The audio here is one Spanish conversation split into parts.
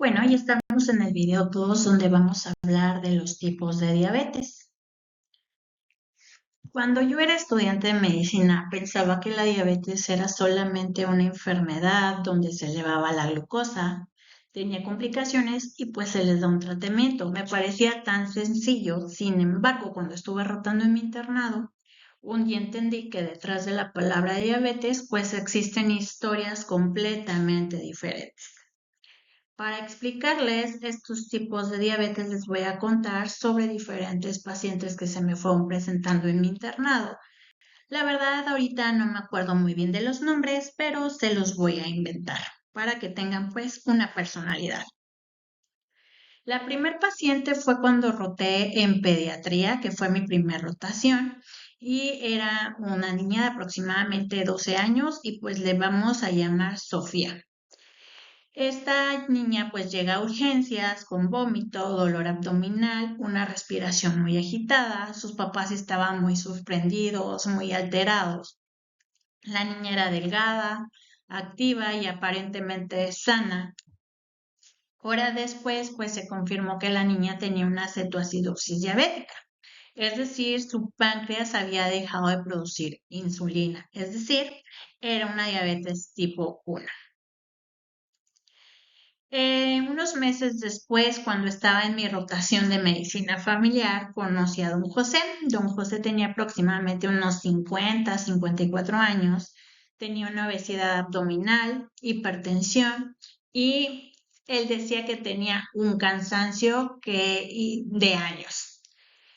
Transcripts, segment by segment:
Bueno, ahí estamos en el video 2 donde vamos a hablar de los tipos de diabetes. Cuando yo era estudiante de medicina pensaba que la diabetes era solamente una enfermedad donde se elevaba la glucosa, tenía complicaciones y pues se les da un tratamiento. Me parecía tan sencillo. Sin embargo, cuando estuve rotando en mi internado, un día entendí que detrás de la palabra diabetes pues existen historias completamente diferentes. Para explicarles estos tipos de diabetes, les voy a contar sobre diferentes pacientes que se me fueron presentando en mi internado. La verdad, ahorita no me acuerdo muy bien de los nombres, pero se los voy a inventar para que tengan pues una personalidad. La primer paciente fue cuando roté en pediatría, que fue mi primer rotación, y era una niña de aproximadamente 12 años y pues le vamos a llamar Sofía. Esta niña pues llega a urgencias con vómito, dolor abdominal, una respiración muy agitada. Sus papás estaban muy sorprendidos, muy alterados. La niña era delgada, activa y aparentemente sana. Hora después pues se confirmó que la niña tenía una cetoacidosis diabética. Es decir, su páncreas había dejado de producir insulina. Es decir, era una diabetes tipo 1. Unos meses después, cuando estaba en mi rotación de medicina familiar, conocí a don José. Don José tenía aproximadamente unos 50, 54 años, tenía una obesidad abdominal, hipertensión y él decía que tenía un cansancio de años.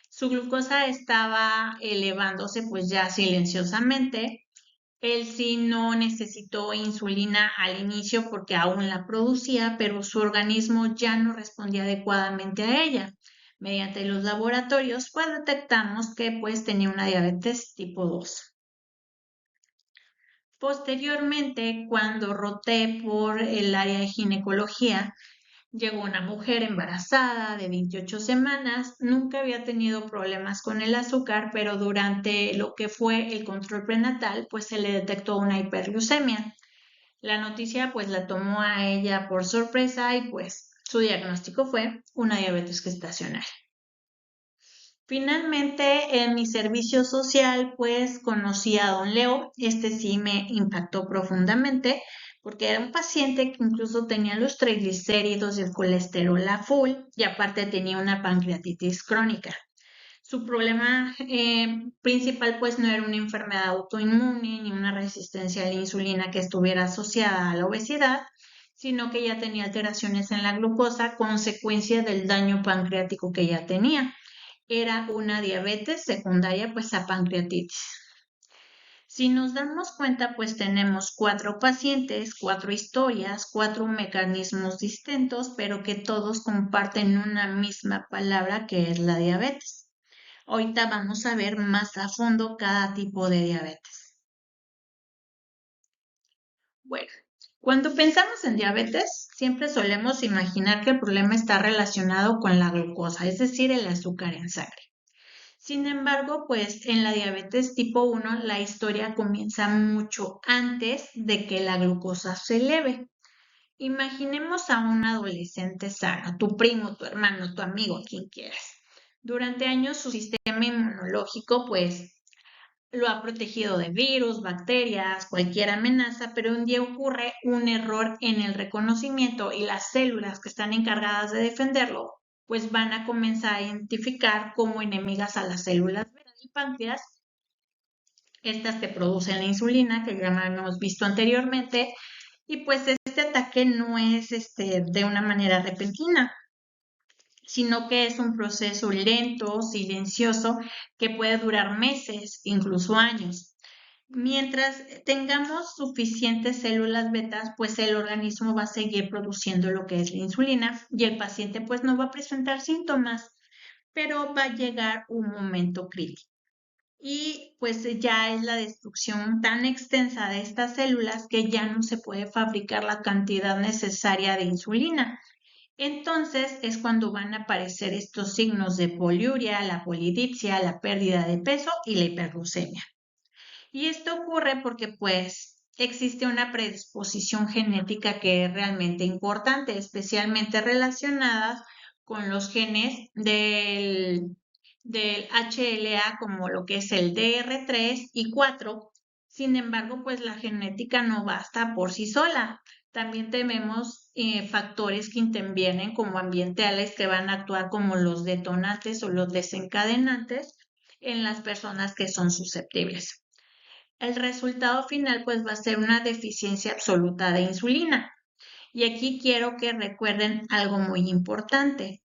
Su glucosa estaba elevándose pues ya silenciosamente. Él sí no necesitó insulina al inicio porque aún la producía, pero su organismo ya no respondía adecuadamente a ella. Mediante los laboratorios, pues detectamos que pues tenía una diabetes tipo 2. Posteriormente, cuando roté por el área de ginecología, llegó una mujer embarazada de 28 semanas, nunca había tenido problemas con el azúcar, pero durante lo que fue el control prenatal, pues se le detectó una hiperglucemia. La noticia pues la tomó a ella por sorpresa y pues su diagnóstico fue una diabetes gestacional. Finalmente, en mi servicio social, pues conocí a don Leo. Este sí me impactó profundamente porque era un paciente que incluso tenía los triglicéridos y el colesterol a full y aparte tenía una pancreatitis crónica. Su problema principal pues no era una enfermedad autoinmune ni una resistencia a la insulina que estuviera asociada a la obesidad, sino que ya tenía alteraciones en la glucosa, consecuencia del daño pancreático que ya tenía. Era una diabetes secundaria pues a pancreatitis. Si nos damos cuenta, pues tenemos 4 pacientes, 4 historias, 4 mecanismos distintos, pero que todos comparten una misma palabra que es la diabetes. Ahorita vamos a ver más a fondo cada tipo de diabetes. Bueno, cuando pensamos en diabetes, siempre solemos imaginar que el problema está relacionado con la glucosa, es decir, el azúcar en sangre. Sin embargo, pues en la diabetes tipo 1 la historia comienza mucho antes de que la glucosa se eleve. Imaginemos a un adolescente sano, tu primo, tu hermano, tu amigo, quien quieras. Durante años su sistema inmunológico pues lo ha protegido de virus, bacterias, cualquier amenaza, pero un día ocurre un error en el reconocimiento y las células que están encargadas de defenderlo, pues van a comenzar a identificar como enemigas a las células beta del páncreas, estas que producen la insulina, que ya hemos visto anteriormente, y pues este ataque no es de una manera repentina, sino que es un proceso lento, silencioso, que puede durar meses, incluso años. Mientras tengamos suficientes células betas, pues el organismo va a seguir produciendo lo que es la insulina y el paciente pues no va a presentar síntomas, pero va a llegar un momento crítico. Y pues ya es la destrucción tan extensa de estas células que ya no se puede fabricar la cantidad necesaria de insulina. Entonces es cuando van a aparecer estos signos de poliuria, la polidipsia, la pérdida de peso y la hiperglucemia. Y esto ocurre porque pues existe una predisposición genética que es realmente importante, especialmente relacionadas con los genes del HLA, como lo que es el DR3 y 4. Sin embargo, pues la genética no basta por sí sola. También tenemos factores que intervienen como ambientales que van a actuar como los detonantes o los desencadenantes en las personas que son susceptibles. El resultado final pues va a ser una deficiencia absoluta de insulina. Y aquí quiero que recuerden algo muy importante.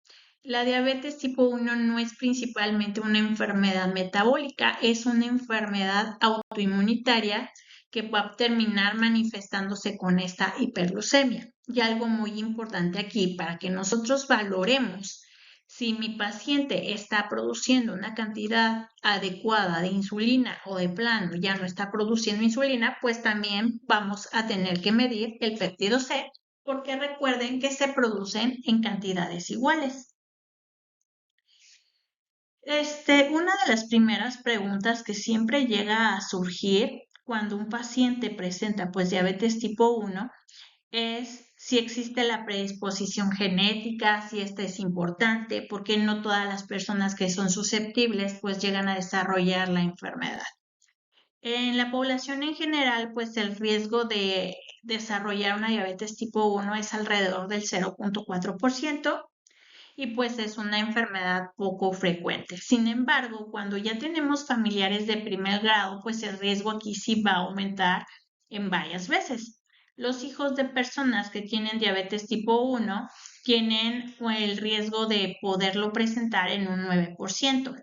La diabetes tipo 1 no es principalmente una enfermedad metabólica, es una enfermedad autoinmunitaria que va a terminar manifestándose con esta hiperglucemia. Y algo muy importante aquí para que nosotros valoremos si mi paciente está produciendo una cantidad adecuada de insulina o de plano ya no está produciendo insulina, pues también vamos a tener que medir el péptido C, porque recuerden que se producen en cantidades iguales. Una de las primeras preguntas que siempre llega a surgir cuando un paciente presenta pues diabetes tipo 1 es si existe la predisposición genética, si esta es importante, porque no todas las personas que son susceptibles pues llegan a desarrollar la enfermedad. En la población en general, pues el riesgo de desarrollar una diabetes tipo 1 es alrededor del 0.4% y pues es una enfermedad poco frecuente. Sin embargo, cuando ya tenemos familiares de primer grado, pues el riesgo aquí sí va a aumentar en varias veces. Los hijos de personas que tienen diabetes tipo 1 tienen el riesgo de poderlo presentar en un 9%.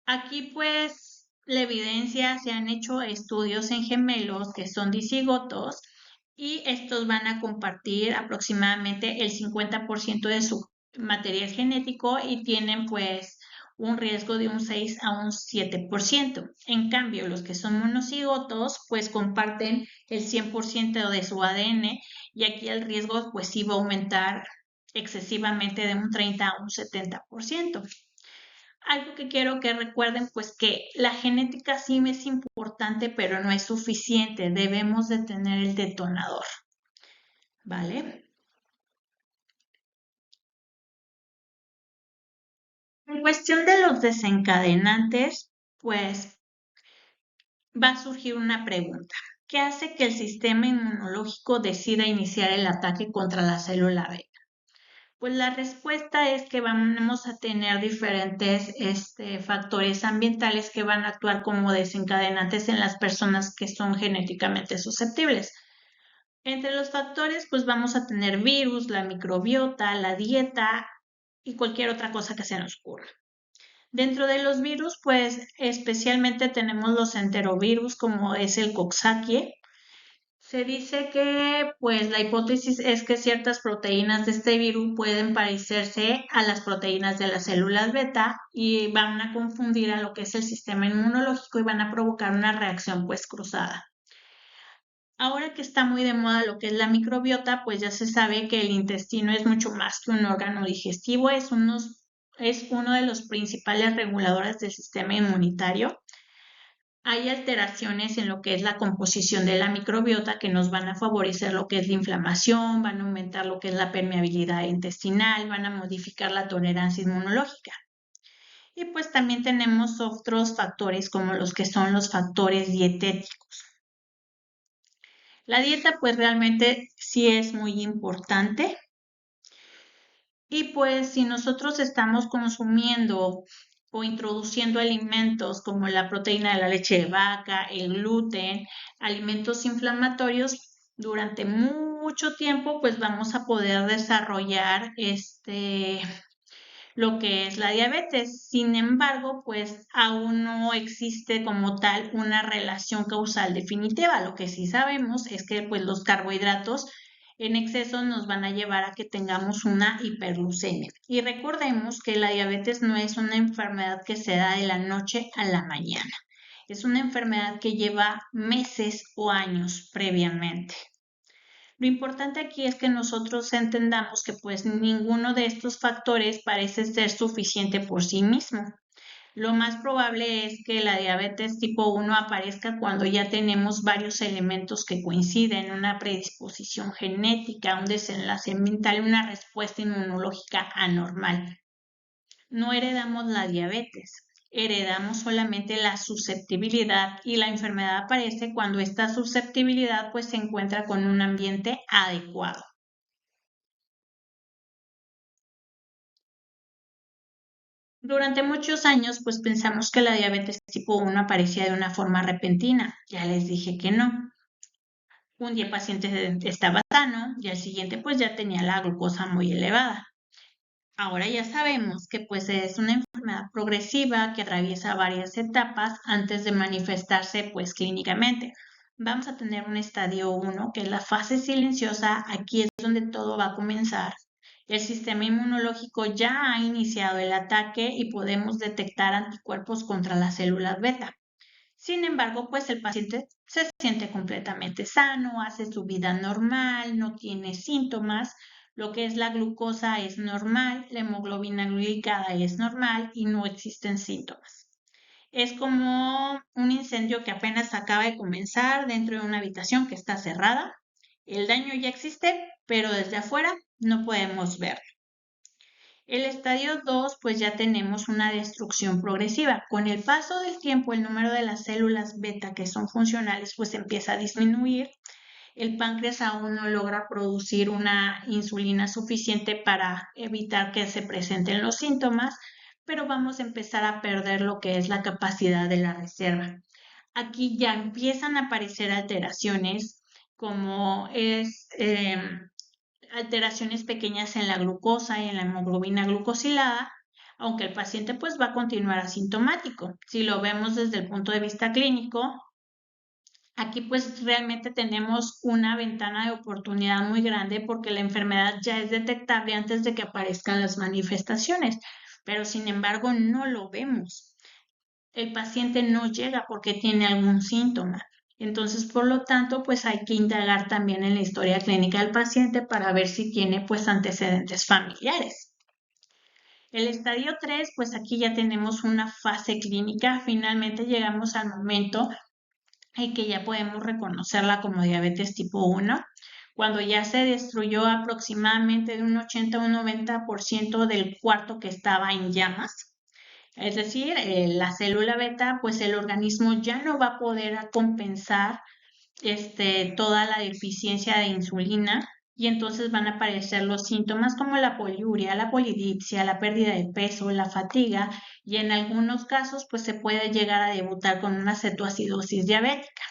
Aquí pues la evidencia, se han hecho estudios en gemelos que son dicigotos y estos van a compartir aproximadamente el 50% de su material genético y tienen pues un riesgo de un 6 a un 7%. En cambio, los que son monocigotos pues comparten el 100% de su ADN y aquí el riesgo pues sí va a aumentar excesivamente de un 30 a un 70%. Algo que quiero que recuerden, pues que la genética sí es importante, pero no es suficiente. Debemos de tener el detonador, ¿vale? En cuestión de los desencadenantes, pues va a surgir una pregunta. ¿Qué hace que el sistema inmunológico decida iniciar el ataque contra la célula B? Pues la respuesta es que vamos a tener diferentes factores ambientales que van a actuar como desencadenantes en las personas que son genéticamente susceptibles. Entre los factores, pues vamos a tener virus, la microbiota, la dieta y cualquier otra cosa que se nos ocurra. Dentro de los virus, pues especialmente tenemos los enterovirus como es el Coxsackie. Se dice que pues la hipótesis es que ciertas proteínas de este virus pueden parecerse a las proteínas de las células beta y van a confundir a lo que es el sistema inmunológico y van a provocar una reacción pues cruzada. Ahora que está muy de moda lo que es la microbiota, pues ya se sabe que el intestino es mucho más que un órgano digestivo, es uno de los principales reguladores del sistema inmunitario. Hay alteraciones en lo que es la composición de la microbiota que nos van a favorecer lo que es la inflamación, van a aumentar lo que es la permeabilidad intestinal, van a modificar la tolerancia inmunológica. Y pues también tenemos otros factores como los que son los factores dietéticos. La dieta pues realmente sí es muy importante y pues si nosotros estamos consumiendo o introduciendo alimentos como la proteína de la leche de vaca, el gluten, alimentos inflamatorios, durante mucho tiempo pues vamos a poder desarrollar lo que es la diabetes. Sin embargo, pues aún no existe como tal una relación causal definitiva. Lo que sí sabemos es que pues los carbohidratos en exceso nos van a llevar a que tengamos una hiperglucemia. Y recordemos que la diabetes no es una enfermedad que se da de la noche a la mañana. Es una enfermedad que lleva meses o años previamente. Lo importante aquí es que nosotros entendamos que pues ninguno de estos factores parece ser suficiente por sí mismo. Lo más probable es que la diabetes tipo 1 aparezca cuando ya tenemos varios elementos que coinciden, una predisposición genética, un desenlace mental y una respuesta inmunológica anormal. No heredamos la diabetes, heredamos solamente la susceptibilidad y la enfermedad aparece cuando esta susceptibilidad pues se encuentra con un ambiente adecuado. Durante muchos años, pues pensamos que la diabetes tipo 1 aparecía de una forma repentina. Ya les dije que no. Un día el paciente estaba sano y al siguiente pues ya tenía la glucosa muy elevada. Ahora ya sabemos que pues es una enfermedad progresiva que atraviesa varias etapas antes de manifestarse pues clínicamente. Vamos a tener un estadio 1, que es la fase silenciosa. Aquí es donde todo va a comenzar. El sistema inmunológico ya ha iniciado el ataque y podemos detectar anticuerpos contra las células beta. Sin embargo, pues el paciente se siente completamente sano, hace su vida normal, no tiene síntomas, lo que es la glucosa es normal, la hemoglobina glicada es normal y no existen síntomas. Es como un incendio que apenas acaba de comenzar dentro de una habitación que está cerrada. El daño ya existe, pero desde afuera no podemos verlo. El estadio 2, pues ya tenemos una destrucción progresiva. Con el paso del tiempo, el número de las células beta que son funcionales, pues empieza a disminuir. El páncreas aún no logra producir una insulina suficiente para evitar que se presenten los síntomas, pero vamos a empezar a perder lo que es la capacidad de la reserva. Aquí ya empiezan a aparecer alteraciones como es alteraciones pequeñas en la glucosa y en la hemoglobina glucosilada, aunque el paciente pues va a continuar asintomático. Si lo vemos desde el punto de vista clínico, aquí pues realmente tenemos una ventana de oportunidad muy grande porque la enfermedad ya es detectable antes de que aparezcan las manifestaciones, pero sin embargo no lo vemos. El paciente no llega porque tiene algún síntoma. Entonces, por lo tanto, pues hay que indagar también en la historia clínica del paciente para ver si tiene pues antecedentes familiares. El estadio 3, pues aquí ya tenemos una fase clínica. Finalmente llegamos al momento en que ya podemos reconocerla como diabetes tipo 1, cuando ya se destruyó aproximadamente de un 80 a un 90% del cuarto que estaba en llamas. Es decir, la célula beta, pues el organismo ya no va a poder compensar toda la deficiencia de insulina y entonces van a aparecer los síntomas como la poliuria, la polidipsia, la pérdida de peso, la fatiga y en algunos casos pues se puede llegar a debutar con una cetoacidosis diabética.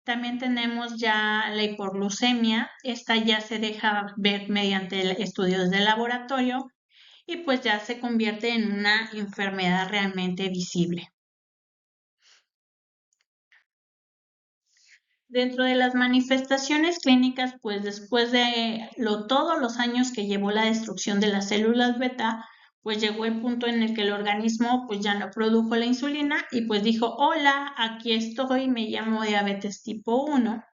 También tenemos ya la hipoglucemia, esta ya se deja ver mediante estudios de laboratorio y pues ya se convierte en una enfermedad realmente visible. Dentro de las manifestaciones clínicas, pues después de todos los años que llevó la destrucción de las células beta, pues llegó el punto en el que el organismo pues ya no produjo la insulina y pues dijo, hola, aquí estoy, me llamo diabetes tipo 1.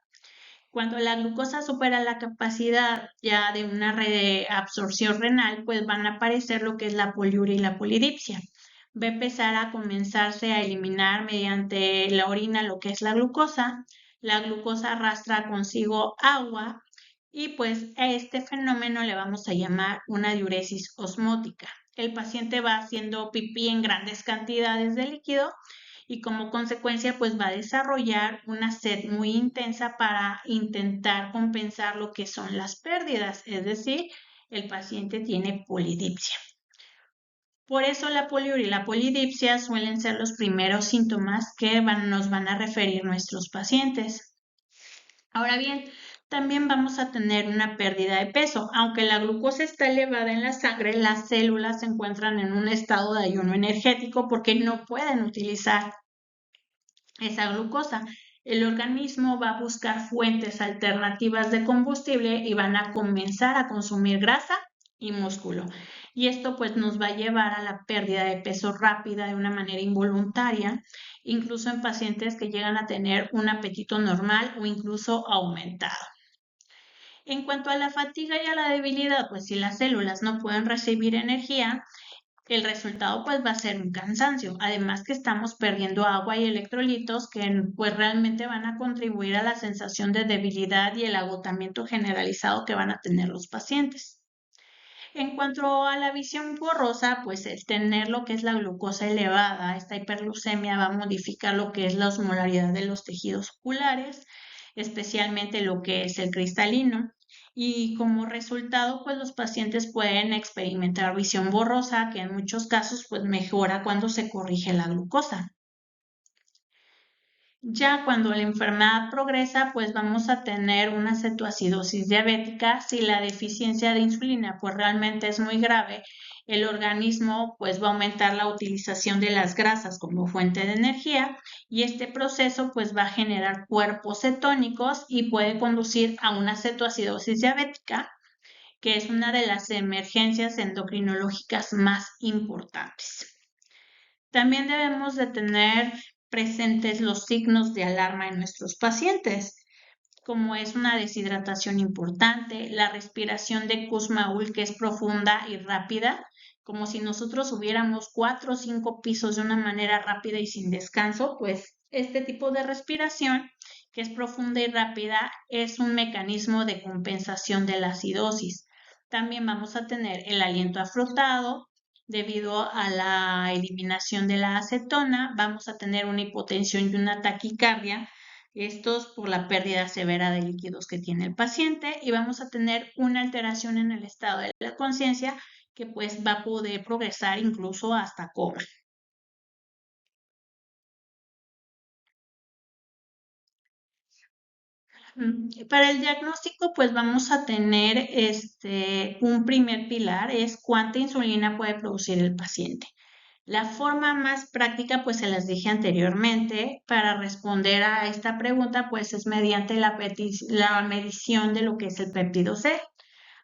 Cuando la glucosa supera la capacidad ya de una reabsorción renal, pues van a aparecer lo que es la poliuria y la polidipsia. Va a empezar a comenzarse a eliminar mediante la orina lo que es la glucosa. La glucosa arrastra consigo agua y pues a este fenómeno le vamos a llamar una diuresis osmótica. El paciente va haciendo pipí en grandes cantidades de líquido y como consecuencia pues va a desarrollar una sed muy intensa para intentar compensar lo que son las pérdidas, es decir, el paciente tiene polidipsia. Por eso la poliuria y la polidipsia suelen ser los primeros síntomas que nos van a referir nuestros pacientes. Ahora bien, también vamos a tener una pérdida de peso. Aunque la glucosa está elevada en la sangre, las células se encuentran en un estado de ayuno energético porque no pueden utilizar esa glucosa. El organismo va a buscar fuentes alternativas de combustible y van a comenzar a consumir grasa y músculo. Y esto pues nos va a llevar a la pérdida de peso rápida de una manera involuntaria, incluso en pacientes que llegan a tener un apetito normal o incluso aumentado. En cuanto a la fatiga y a la debilidad, pues si las células no pueden recibir energía, el resultado pues va a ser un cansancio, además que estamos perdiendo agua y electrolitos que pues realmente van a contribuir a la sensación de debilidad y el agotamiento generalizado que van a tener los pacientes. En cuanto a la visión borrosa, pues el tener lo que es la glucosa elevada, esta hiperglucemia va a modificar lo que es la osmolaridad de los tejidos oculares, especialmente lo que es el cristalino. Y como resultado, pues los pacientes pueden experimentar visión borrosa, que en muchos casos pues mejora cuando se corrige la glucosa. Ya cuando la enfermedad progresa, pues vamos a tener una cetoacidosis diabética. Si la deficiencia de insulina pues realmente es muy grave, el organismo pues va a aumentar la utilización de las grasas como fuente de energía y este proceso pues va a generar cuerpos cetónicos y puede conducir a una cetoacidosis diabética, que es una de las emergencias endocrinológicas más importantes. También debemos de tener presentes los signos de alarma en nuestros pacientes, como es una deshidratación importante, la respiración de Kussmaul, que es profunda y rápida, como si nosotros subiéramos 4 o 5 pisos de una manera rápida y sin descanso, pues este tipo de respiración, que es profunda y rápida, es un mecanismo de compensación de la acidosis. También vamos a tener el aliento afrutado. Debido a la eliminación de la acetona, vamos a tener una hipotensión y una taquicardia, estos por la pérdida severa de líquidos que tiene el paciente, y vamos a tener una alteración en el estado de la conciencia que pues va a poder progresar incluso hasta coma. Para el diagnóstico, pues vamos a tener un primer pilar, es cuánta insulina puede producir el paciente. La forma más práctica, pues se las dije anteriormente, para responder a esta pregunta, pues es mediante la medición de lo que es el péptido C.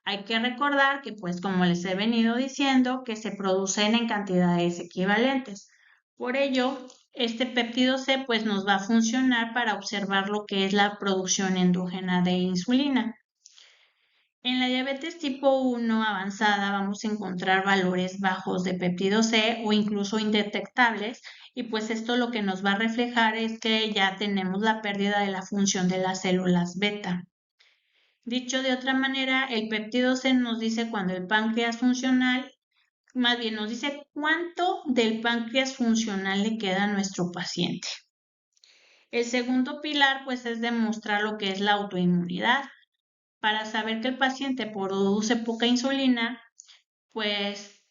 Hay que recordar que, pues como les he venido diciendo, que se producen en cantidades equivalentes. Por ello, este péptido C pues nos va a funcionar para observar lo que es la producción endógena de insulina. En la diabetes tipo 1 avanzada vamos a encontrar valores bajos de péptido C o incluso indetectables, y pues esto lo que nos va a reflejar es que ya tenemos la pérdida de la función de las células beta. Dicho de otra manera, el péptido C nos dice cuando el páncreas funcional, más bien nos dice cuánto del páncreas funcional le queda a nuestro paciente. El segundo pilar pues es demostrar lo que es la autoinmunidad. Para saber que el paciente produce poca insulina, pues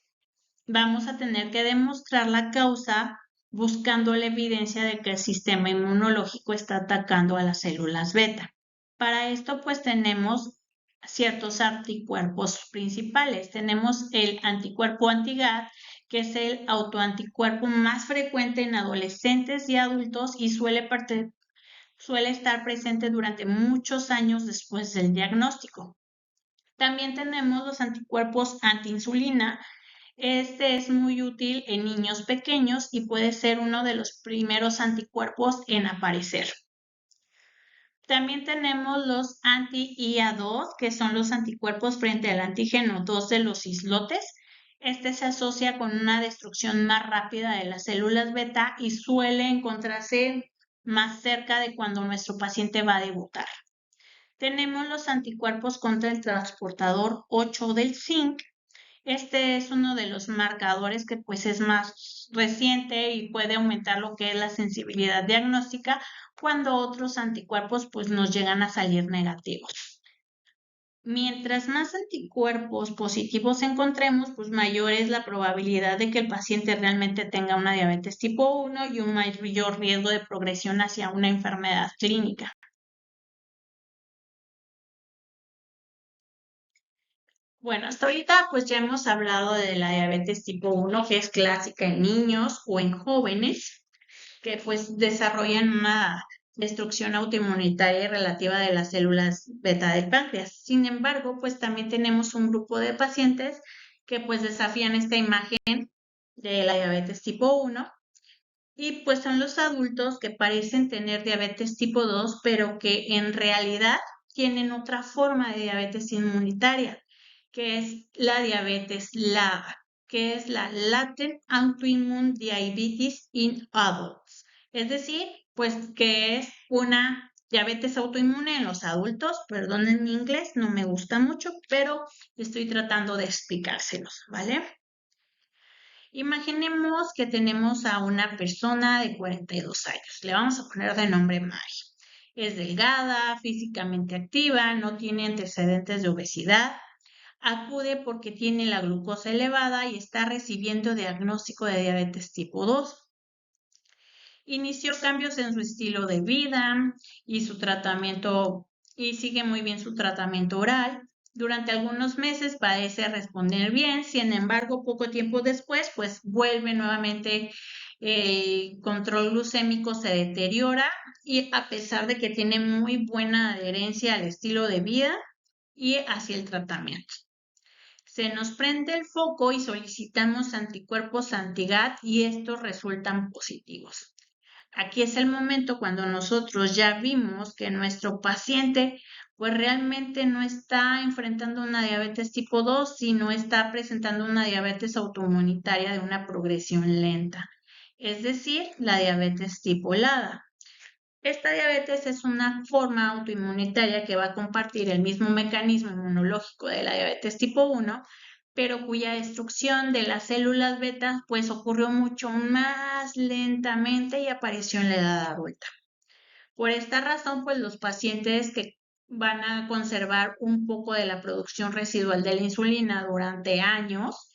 vamos a tener que demostrar la causa buscando la evidencia de que el sistema inmunológico está atacando a las células beta. Para esto, pues tenemos ciertos anticuerpos principales. Tenemos el anticuerpo anti-GAD, que es el autoanticuerpo más frecuente en adolescentes y adultos y suele estar presente durante muchos años después del diagnóstico. También tenemos los anticuerpos antiinsulina. Este es muy útil en niños pequeños y puede ser uno de los primeros anticuerpos en aparecer. También tenemos los anti-IA2, que son los anticuerpos frente al antígeno 2 de los islotes. Este se asocia con una destrucción más rápida de las células beta y suele encontrarse más cerca de cuando nuestro paciente va a debutar. Tenemos los anticuerpos contra el transportador 8 del zinc. Este es uno de los marcadores que pues es más reciente y puede aumentar lo que es la sensibilidad diagnóstica cuando otros anticuerpos pues nos llegan a salir negativos. Mientras más anticuerpos positivos encontremos, pues mayor es la probabilidad de que el paciente realmente tenga una diabetes tipo 1 y un mayor riesgo de progresión hacia una enfermedad clínica. Bueno, hasta ahorita pues ya hemos hablado de la diabetes tipo 1, que es clásica en niños o en jóvenes, que pues desarrollan una destrucción autoinmunitaria relativa de las células beta del páncreas. Sin embargo, pues también tenemos un grupo de pacientes que pues desafían esta imagen de la diabetes tipo 1 y pues son los adultos que parecen tener diabetes tipo 2, pero que en realidad tienen otra forma de diabetes inmunitaria, que es la diabetes LADA. que es la Latent Autoimmune Diabetes in Adults. Es decir, pues que es una diabetes autoinmune en los adultos. Perdonen mi inglés, no me gusta mucho, pero estoy tratando de explicárselos, ¿vale? Imaginemos que tenemos a una persona de 42 años. Le vamos a poner de nombre Mari. Es delgada, físicamente activa, no tiene antecedentes de obesidad. Acude porque tiene la glucosa elevada y está recibiendo diagnóstico de diabetes tipo 2. Inició cambios en su estilo de vida y su tratamiento y sigue muy bien su tratamiento oral. Durante algunos meses parece responder bien, sin embargo, poco tiempo después, pues vuelve nuevamente, el control glucémico se deteriora y a pesar de que tiene muy buena adherencia al estilo de vida y hacia el tratamiento. Se nos prende el foco y solicitamos anticuerpos anti-GAT y estos resultan positivos. Aquí es el momento cuando nosotros ya vimos que nuestro paciente pues realmente no está enfrentando una diabetes tipo 2, sino está presentando una diabetes autoinmunitaria de una progresión lenta, es decir, la diabetes tipo LADA. Esta diabetes es una forma autoinmunitaria que va a compartir el mismo mecanismo inmunológico de la diabetes tipo 1, pero cuya destrucción de las células beta pues ocurrió mucho más lentamente y apareció en la edad adulta. Por esta razón, pues los pacientes que van a conservar un poco de la producción residual de la insulina durante años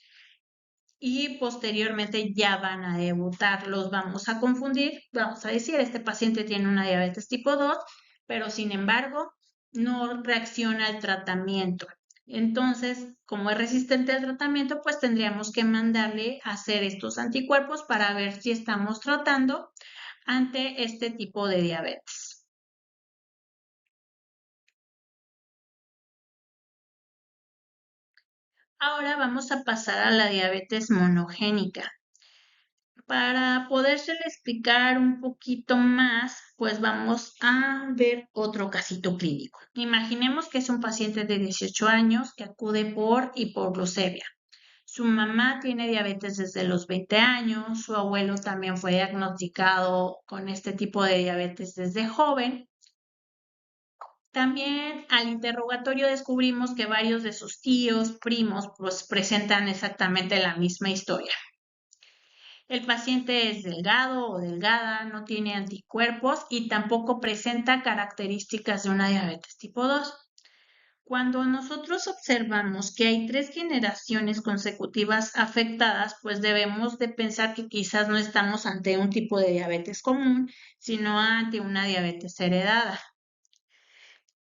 y posteriormente ya van a debutar, los vamos a confundir, vamos a decir, este paciente tiene una diabetes tipo 2, pero sin embargo no reacciona al tratamiento. Entonces, como es resistente al tratamiento, pues tendríamos que mandarle a hacer estos anticuerpos para ver si estamos tratando ante este tipo de diabetes. Ahora vamos a pasar a la diabetes monogénica. Para podérselo explicar un poquito más, pues vamos a ver otro casito clínico. Imaginemos que es un paciente de 18 años que acude por hipoglucemia. Su mamá tiene diabetes desde los 20 años, su abuelo también fue diagnosticado con este tipo de diabetes desde joven. También al interrogatorio descubrimos que varios de sus tíos, primos, pues presentan exactamente la misma historia. El paciente es delgado o delgada, no tiene anticuerpos y tampoco presenta características de una diabetes tipo 2. Cuando nosotros observamos que hay 3 generaciones consecutivas afectadas, pues debemos de pensar que quizás no estamos ante un tipo de diabetes común, sino ante una diabetes heredada.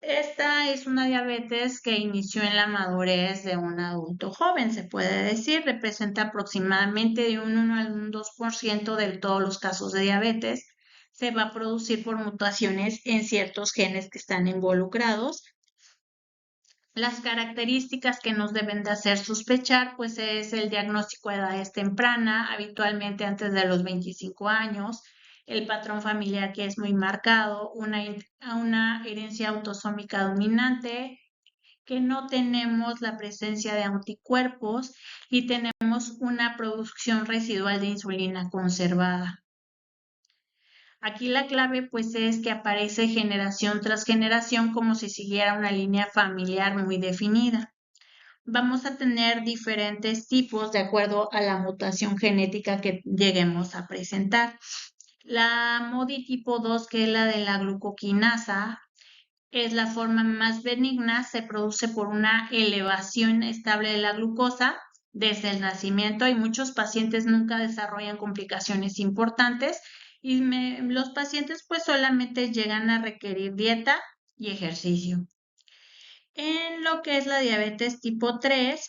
Esta es una diabetes que inició en la madurez de un adulto joven, se puede decir, representa aproximadamente de un 1 al un 2% de todos los casos de diabetes. Se va a producir por mutaciones en ciertos genes que están involucrados. Las características que nos deben de hacer sospechar, pues es el diagnóstico a edades temprana, habitualmente antes de los 25 años, el patrón familiar que es muy marcado, una herencia autosómica dominante, que no tenemos la presencia de anticuerpos y tenemos una producción residual de insulina conservada. Aquí la clave pues es que aparece generación tras generación como si siguiera una línea familiar muy definida. Vamos a tener diferentes tipos de acuerdo a la mutación genética que lleguemos a presentar. La MODY tipo 2, que es la de la glucoquinasa, es la forma más benigna, se produce por una elevación estable de la glucosa desde el nacimiento y muchos pacientes nunca desarrollan complicaciones importantes y los pacientes pues solamente llegan a requerir dieta y ejercicio. En lo que es la diabetes tipo 3,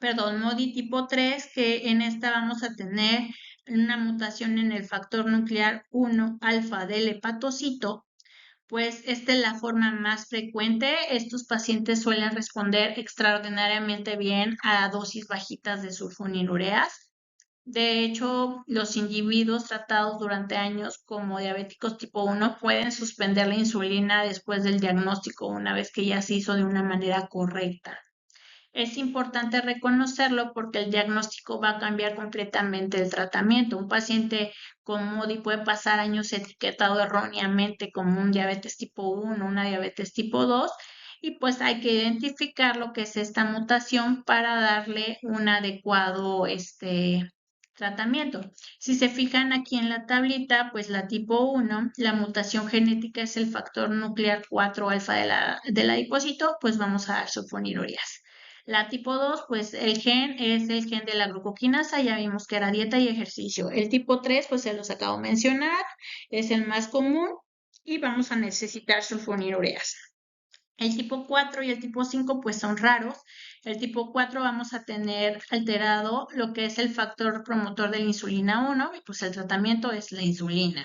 MODY tipo 3, que en esta vamos a tener una mutación en el factor nuclear 1 alfa del hepatocito, pues esta es la forma más frecuente. Estos pacientes suelen responder extraordinariamente bien a dosis bajitas de sulfonilureas. De hecho, los individuos tratados durante años como diabéticos tipo 1 pueden suspender la insulina después del diagnóstico una vez que ya se hizo de una manera correcta. Es importante reconocerlo porque el diagnóstico va a cambiar completamente el tratamiento. Un paciente con MODY puede pasar años etiquetado erróneamente como un diabetes tipo 1, una diabetes tipo 2, y pues hay que identificar lo que es esta mutación para darle un adecuado tratamiento. Si se fijan aquí en la tablita, pues la tipo 1, la mutación genética es el factor nuclear 4 alfa del adipocito, pues vamos a dar sulfonilureas. La tipo 2, pues el gen es el gen de la glucoquinasa, ya vimos que era dieta y ejercicio. El tipo 3, pues se los acabo de mencionar, es el más común y vamos a necesitar sulfonilureas. El tipo 4 y el tipo 5 pues son raros. El tipo 4 vamos a tener alterado lo que es el factor promotor de la insulina 1 y pues el tratamiento es la insulina.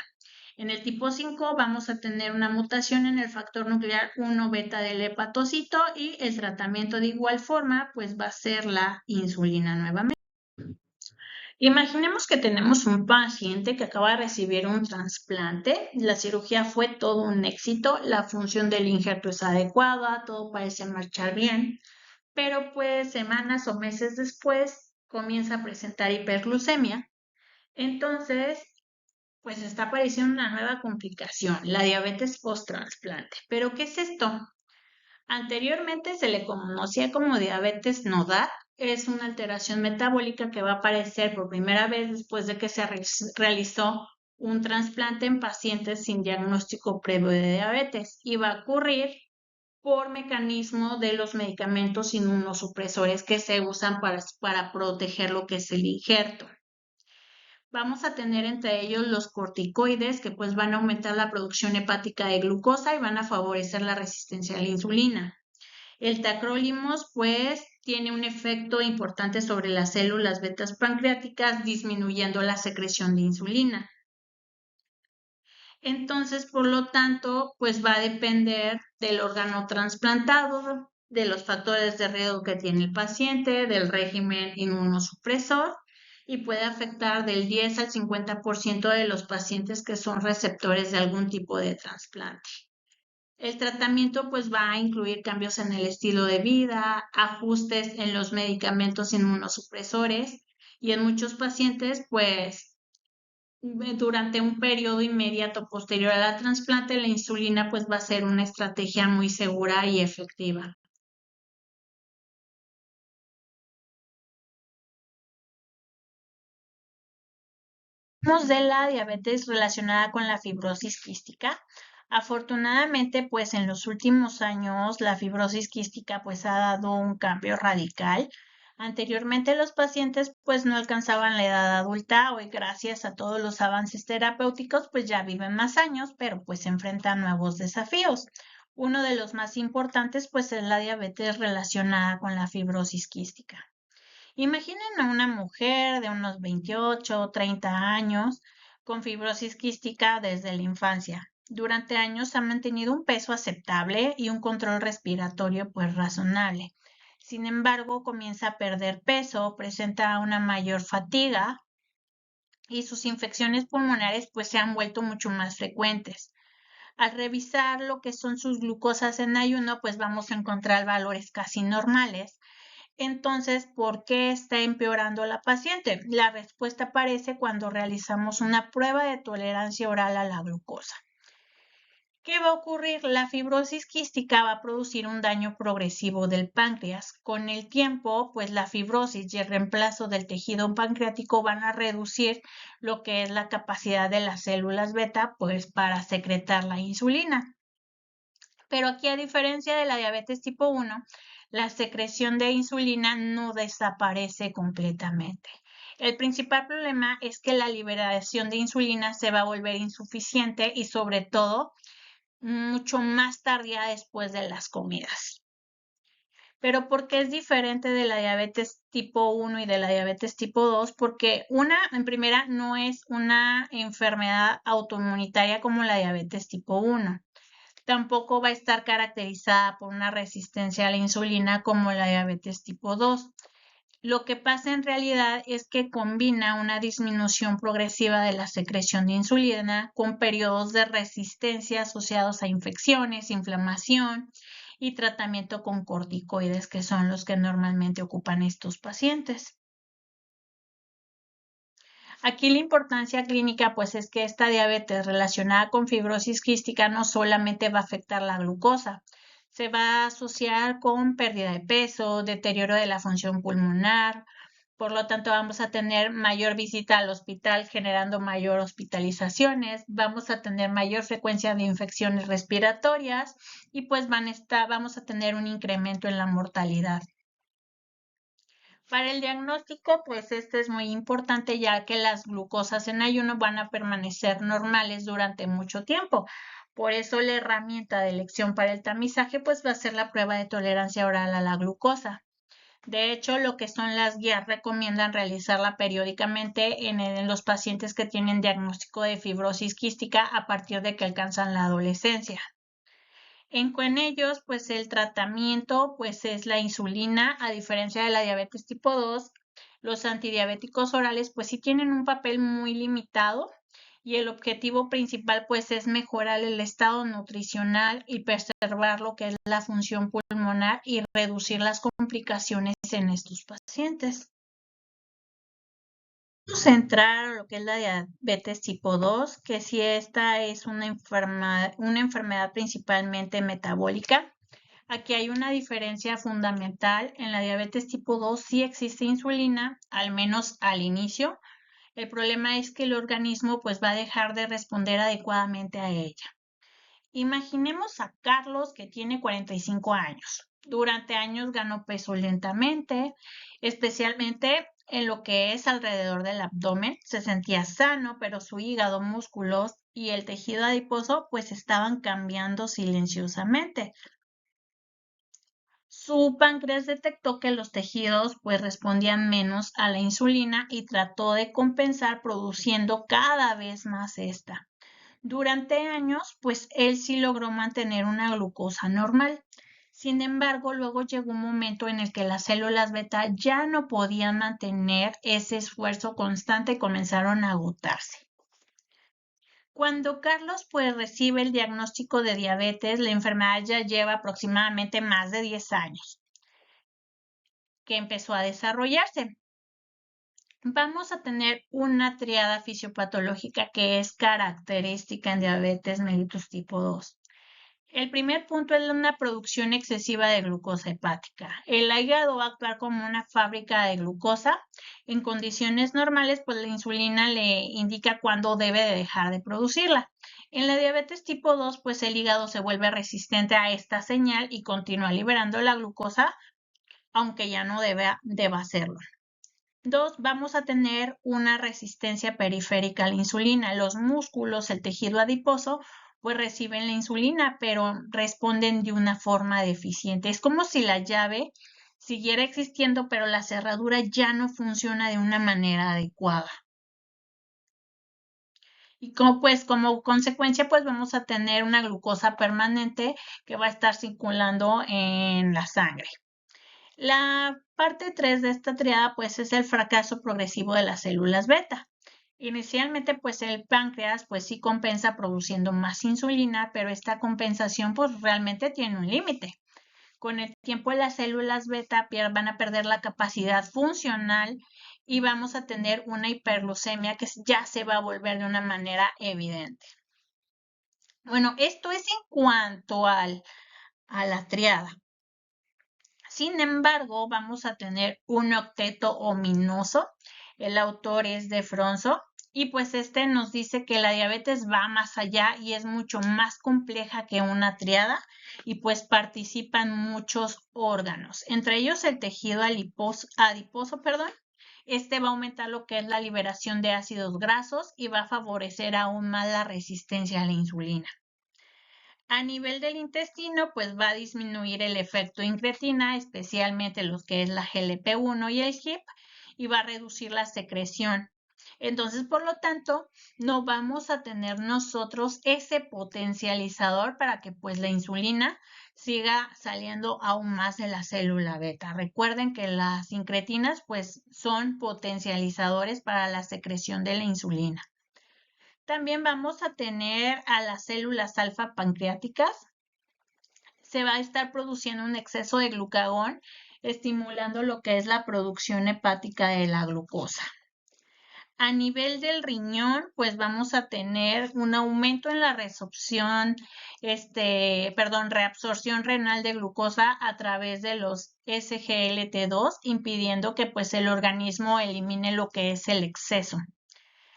En el tipo 5 vamos a tener una mutación en el factor nuclear 1 beta del hepatocito y el tratamiento de igual forma pues va a ser la insulina nuevamente. Imaginemos que tenemos un paciente que acaba de recibir un trasplante, la cirugía fue todo un éxito, la función del injerto es adecuada, todo parece marchar bien, pero pues semanas o meses después comienza a presentar hiperglucemia. Entonces, pues está apareciendo una nueva complicación, la diabetes post-trasplante. ¿Pero qué es esto? Anteriormente se le conocía como diabetes nodal, es una alteración metabólica que va a aparecer por primera vez después de que se realizó un trasplante en pacientes sin diagnóstico previo de diabetes y va a ocurrir por mecanismo de los medicamentos inmunosupresores que se usan para proteger lo que es el injerto. Vamos a tener entre ellos los corticoides que pues van a aumentar la producción hepática de glucosa y van a favorecer la resistencia a la insulina. El tacrolimus, pues, tiene un efecto importante sobre las células betas pancreáticas, disminuyendo la secreción de insulina. Entonces, por lo tanto, pues va a depender del órgano trasplantado, de los factores de riesgo que tiene el paciente, del régimen inmunosupresor y puede afectar del 10 al 50% de los pacientes que son receptores de algún tipo de trasplante. El tratamiento pues va a incluir cambios en el estilo de vida, ajustes en los medicamentos inmunosupresores y en muchos pacientes pues durante un periodo inmediato posterior al trasplante la insulina pues va a ser una estrategia muy segura y efectiva. Hablamos de la diabetes relacionada con la fibrosis quística. Afortunadamente, pues en los últimos años la fibrosis quística pues ha dado un cambio radical. Anteriormente los pacientes pues no alcanzaban la edad adulta, hoy gracias a todos los avances terapéuticos pues ya viven más años, pero pues se enfrentan nuevos desafíos. Uno de los más importantes pues es la diabetes relacionada con la fibrosis quística. Imaginen a una mujer de unos 28 o 30 años con fibrosis quística desde la infancia. Durante años ha mantenido un peso aceptable y un control respiratorio pues razonable. Sin embargo, comienza a perder peso, presenta una mayor fatiga y sus infecciones pulmonares pues se han vuelto mucho más frecuentes. Al revisar lo que son sus glucosas en ayuno, pues vamos a encontrar valores casi normales. Entonces, ¿por qué está empeorando la paciente? La respuesta aparece cuando realizamos una prueba de tolerancia oral a la glucosa. ¿Qué va a ocurrir? La fibrosis quística va a producir un daño progresivo del páncreas. Con el tiempo, pues la fibrosis y el reemplazo del tejido pancreático van a reducir lo que es la capacidad de las células beta, pues para secretar la insulina. Pero aquí, a diferencia de la diabetes tipo 1, la secreción de insulina no desaparece completamente. El principal problema es que la liberación de insulina se va a volver insuficiente y sobre todo mucho más tardía después de las comidas. Pero ¿por qué es diferente de la diabetes tipo 1 y de la diabetes tipo 2? Porque una, en primera, no es una enfermedad autoinmunitaria como la diabetes tipo 1. Tampoco va a estar caracterizada por una resistencia a la insulina como la diabetes tipo 2. Lo que pasa en realidad es que combina una disminución progresiva de la secreción de insulina con periodos de resistencia asociados a infecciones, inflamación y tratamiento con corticoides, que son los que normalmente ocupan estos pacientes. Aquí la importancia clínica pues es que esta diabetes relacionada con fibrosis quística no solamente va a afectar la glucosa, se va a asociar con pérdida de peso, deterioro de la función pulmonar, por lo tanto vamos a tener mayor visita al hospital generando mayor hospitalizaciones, vamos a tener mayor frecuencia de infecciones respiratorias y pues vamos a tener un incremento en la mortalidad. Para el diagnóstico, pues este es muy importante ya que las glucosas en ayuno van a permanecer normales durante mucho tiempo. Por eso la herramienta de elección para el tamizaje pues va a ser la prueba de tolerancia oral a la glucosa. De hecho, lo que son las guías recomiendan realizarla periódicamente en los pacientes que tienen diagnóstico de fibrosis quística a partir de que alcanzan la adolescencia. Con ellos, pues el tratamiento pues es la insulina, a diferencia de la diabetes tipo 2. Los antidiabéticos orales pues sí tienen un papel muy limitado y el objetivo principal pues es mejorar el estado nutricional y preservar lo que es la función pulmonar y reducir las complicaciones en estos pacientes. Vamos a entrar a lo que es la diabetes tipo 2, que si esta es una enfermedad principalmente metabólica. Aquí hay una diferencia fundamental. En la diabetes tipo 2 sí existe insulina, al menos al inicio. El problema es que el organismo pues va a dejar de responder adecuadamente a ella. Imaginemos a Carlos que tiene 45 años. Durante años ganó peso lentamente, especialmente en lo que es alrededor del abdomen. Se sentía sano, pero su hígado, músculos y el tejido adiposo pues estaban cambiando silenciosamente. Su páncreas detectó que los tejidos pues respondían menos a la insulina y trató de compensar produciendo cada vez más esta. Durante años, pues él sí logró mantener una glucosa normal. Sin embargo, luego llegó un momento en el que las células beta ya no podían mantener ese esfuerzo constante y comenzaron a agotarse. Cuando Carlos pues recibe el diagnóstico de diabetes, la enfermedad ya lleva aproximadamente más de 10 años que empezó a desarrollarse. Vamos a tener una triada fisiopatológica que es característica en diabetes mellitus tipo 2. El primer punto es una producción excesiva de glucosa hepática. El hígado va a actuar como una fábrica de glucosa. En condiciones normales, pues la insulina le indica cuándo debe de dejar de producirla. En la diabetes tipo 2, pues el hígado se vuelve resistente a esta señal y continúa liberando la glucosa, aunque ya no deba hacerlo. 2, vamos a tener una resistencia periférica a la insulina. Los músculos, el tejido adiposo, pues reciben la insulina, pero responden de una forma deficiente. Es como si la llave siguiera existiendo, pero la cerradura ya no funciona de una manera adecuada. Y como consecuencia, pues vamos a tener una glucosa permanente que va a estar circulando en la sangre. La parte 3 de esta triada pues es el fracaso progresivo de las células beta. Inicialmente pues el páncreas pues sí compensa produciendo más insulina, pero esta compensación pues realmente tiene un límite. Con el tiempo las células beta van a perder la capacidad funcional y vamos a tener una hiperglucemia que ya se va a volver de una manera evidente. Bueno, esto es en cuanto a la triada. Sin embargo, vamos a tener un octeto ominoso. El autor es de Fronzo y pues este nos dice que la diabetes va más allá y es mucho más compleja que una triada y pues participan muchos órganos, entre ellos el tejido adiposo, Este va a aumentar lo que es la liberación de ácidos grasos y va a favorecer aún más la resistencia a la insulina. A nivel del intestino, pues va a disminuir el efecto incretina, especialmente los que es la GLP-1 y el GIP, y va a reducir la secreción. Entonces, por lo tanto, no vamos a tener nosotros ese potencializador para que pues la insulina siga saliendo aún más de la célula beta. Recuerden que las incretinas pues son potencializadores para la secreción de la insulina. También vamos a tener a las células alfa pancreáticas. se va a estar produciendo un exceso de glucagón, estimulando lo que es la producción hepática de la glucosa. A nivel del riñón, pues vamos a tener un aumento en la reabsorción renal de glucosa a través de los SGLT2, impidiendo que pues el organismo elimine lo que es el exceso.